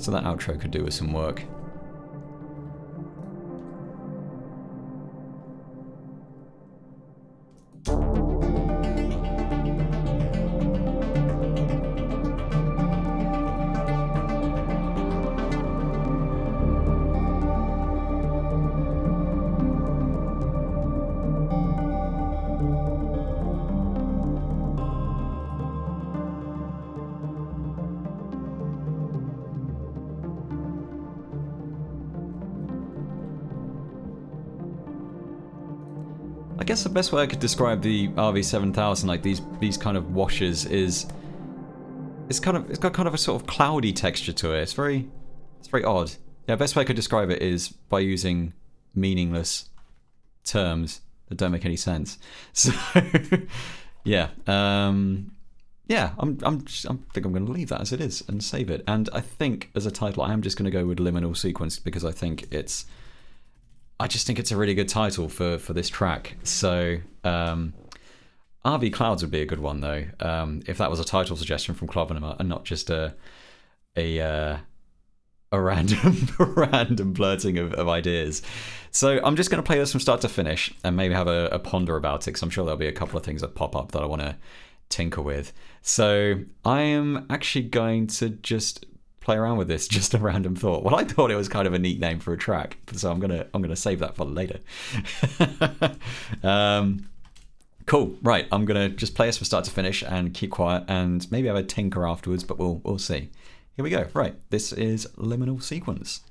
So that outro could do with some work. I guess the best way I could describe the RV7000, like these kind of washers, is it's got kind of a sort of cloudy texture to it. It's very odd. Yeah, best way I could describe it is by using meaningless terms that don't make any sense. So yeah, yeah, I think I'm going to leave that as it is and save it. And I think as a title, I am just going to go with Liminal Sequence because I just think it's a really good title for this track. So RV Clouds would be a good one though, if that was a title suggestion from Clovenham and not just a random blurting of ideas. So I'm just going to play this from start to finish and maybe have a ponder about it, because I'm sure there'll be a couple of things that pop up that I want to tinker with. So I am actually going to just play around with this, just a random thought. Well, I thought it was kind of a neat name for a track, so I'm gonna save that for later. Cool. Right, I'm gonna just play this from start to finish and keep quiet, and maybe have a tinker afterwards, but we'll see. Here we go. Right, this is Liminal Sequence.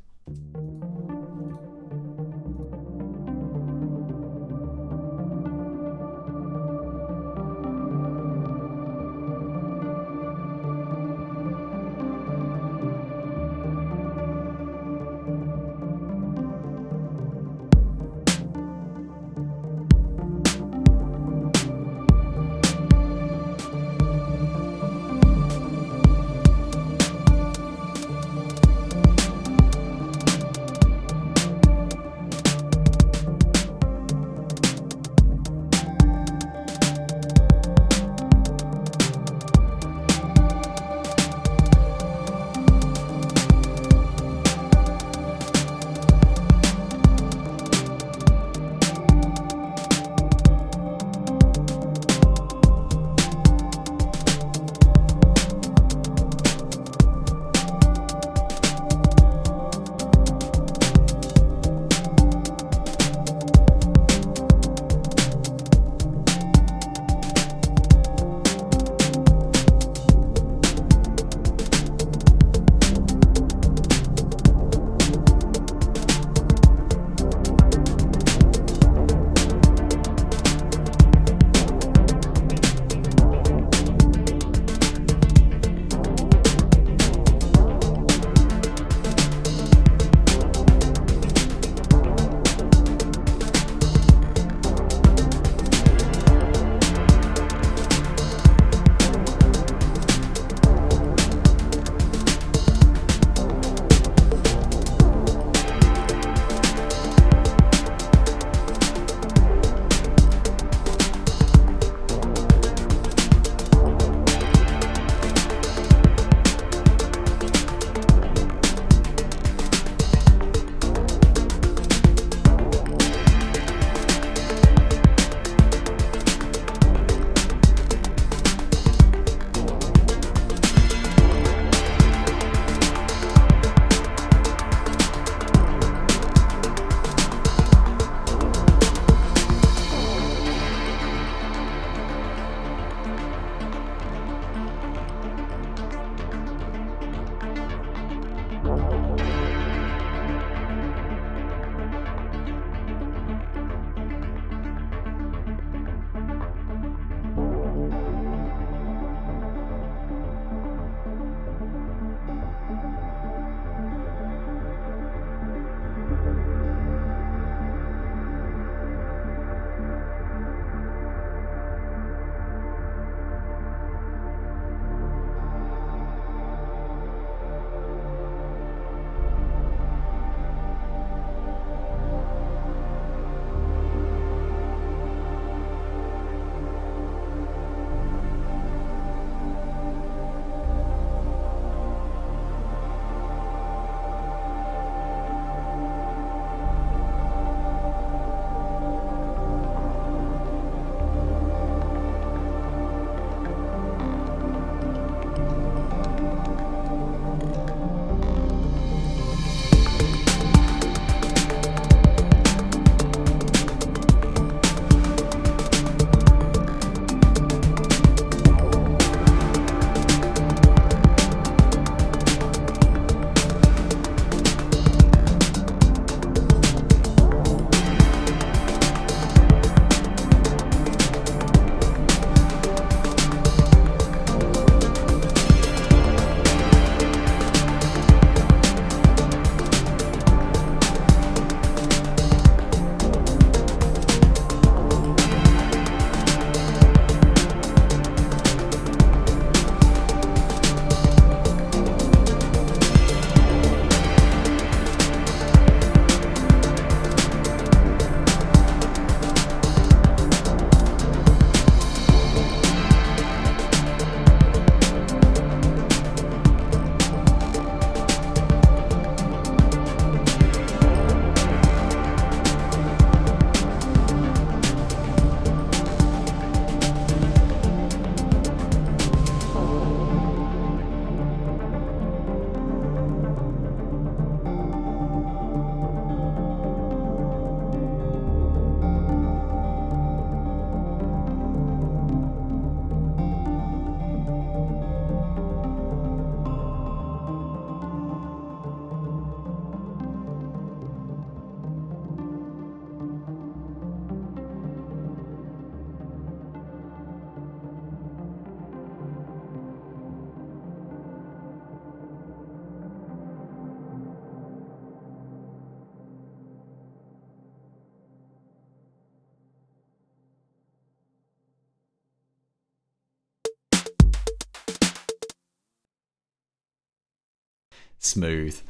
Smooth.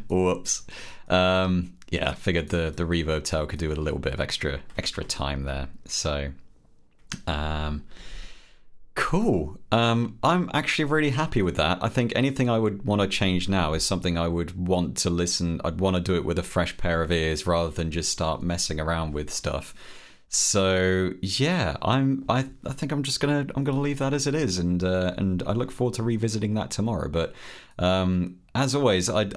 Whoops. Yeah, I figured the reverb tail could do with a little bit of extra time there. So, cool. I'm actually really happy with that. I think anything I would want to change now is something I would want to listen. I'd want to do it with a fresh pair of ears rather than just start messing around with stuff. So yeah, I think I'm gonna leave that as it is, and I look forward to revisiting that tomorrow. But as always, I'm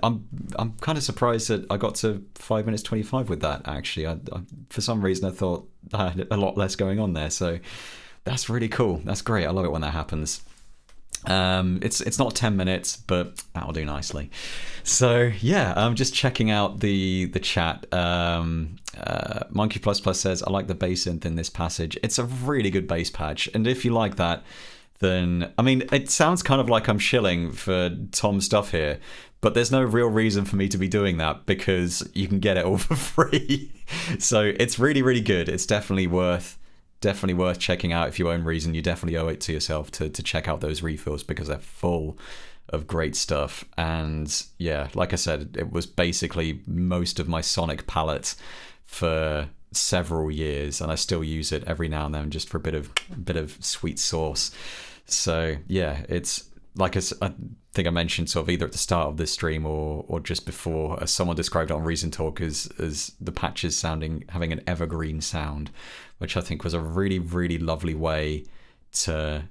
kind of surprised that I got to 5 minutes 25 with that. Actually, I for some reason I thought I had a lot less going on there. So that's really cool. That's great. I love it when that happens. It's not 10 minutes, but that'll do nicely. So yeah, I'm just checking out the chat. Monkey Plus Plus says, I like the bass synth in this passage. It's a really good bass patch, and if you like that, then I mean, it sounds kind of like I'm shilling for Tom's stuff here, but there's no real reason for me to be doing that because you can get it all for free. So it's really, really good. It's definitely worth checking out. If you own Reason, you definitely owe it to yourself to check out those refills because they're full of great stuff. And yeah, like I said, it was basically most of my sonic palette for several years, and I still use it every now and then just for a bit of sweet sauce. So yeah, it's like I think I mentioned sort of either at the start of this stream or just before, as someone described it on Reason Talk as the patches having an evergreen sound, which I think was a really, really lovely way to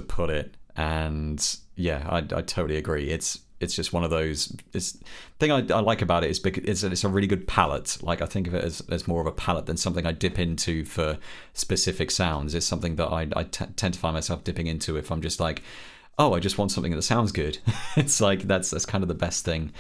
put it. And yeah, I totally agree. It's just one of those. It's thing I like about it is because it's a really good palette. Like I think of it as more of a palette than something I dip into for specific sounds. It's something that I tend to find myself dipping into if I'm just like, oh, I just want something that sounds good. It's like that's kind of the best thing.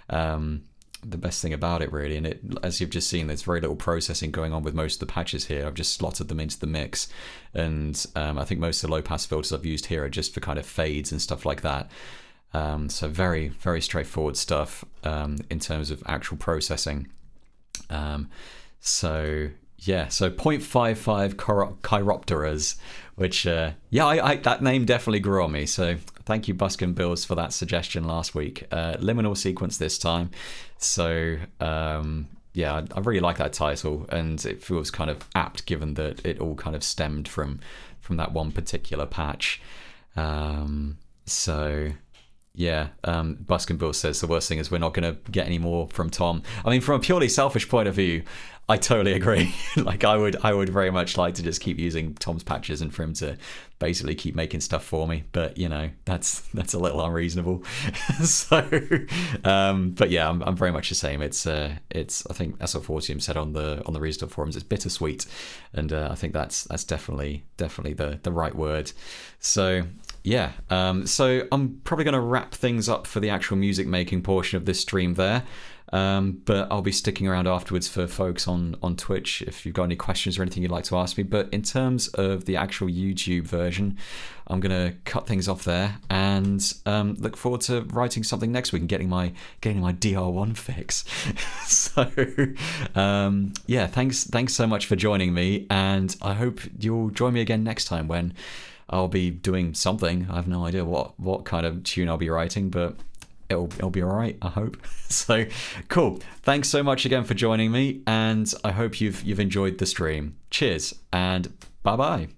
The best thing about it, really. And it, as you've just seen, there's very little processing going on with most of the patches here. I've just slotted them into the mix, and I think most of the low pass filters I've used here are just for kind of fades and stuff like that. So very, very straightforward stuff in terms of actual processing. So yeah, so 0.55 chiropteras, which I that name definitely grew on me. So thank you, Buskin Bills, for that suggestion last week. Liminal sequence this time. So yeah, I really like that title, and it feels kind of apt given that it all kind of stemmed from that one particular patch. So yeah, Buskin Bill says the worst thing is we're not going to get any more from Tom. I mean, from a purely selfish point of view, I totally agree. Like I would very much like to just keep using Tom's patches and for him to basically keep making stuff for me. But you know, that's a little unreasonable. So, but yeah, I'm very much the same. It's I think that's what Fortium said on the Reasonable forums. It's bittersweet, and I think that's definitely the right word. So yeah, so I'm probably going to wrap things up for the actual music making portion of this stream there. But I'll be sticking around afterwards for folks on Twitch if you've got any questions or anything you'd like to ask me. But in terms of the actual YouTube version, I'm going to cut things off there and look forward to writing something next week and getting my DR1 fix. So yeah, thanks so much for joining me, and I hope you'll join me again next time when I'll be doing something. I have no idea what kind of tune I'll be writing, but it'll be all right, I hope. So cool. Thanks so much again for joining me, and I hope you've enjoyed the stream. Cheers and bye bye.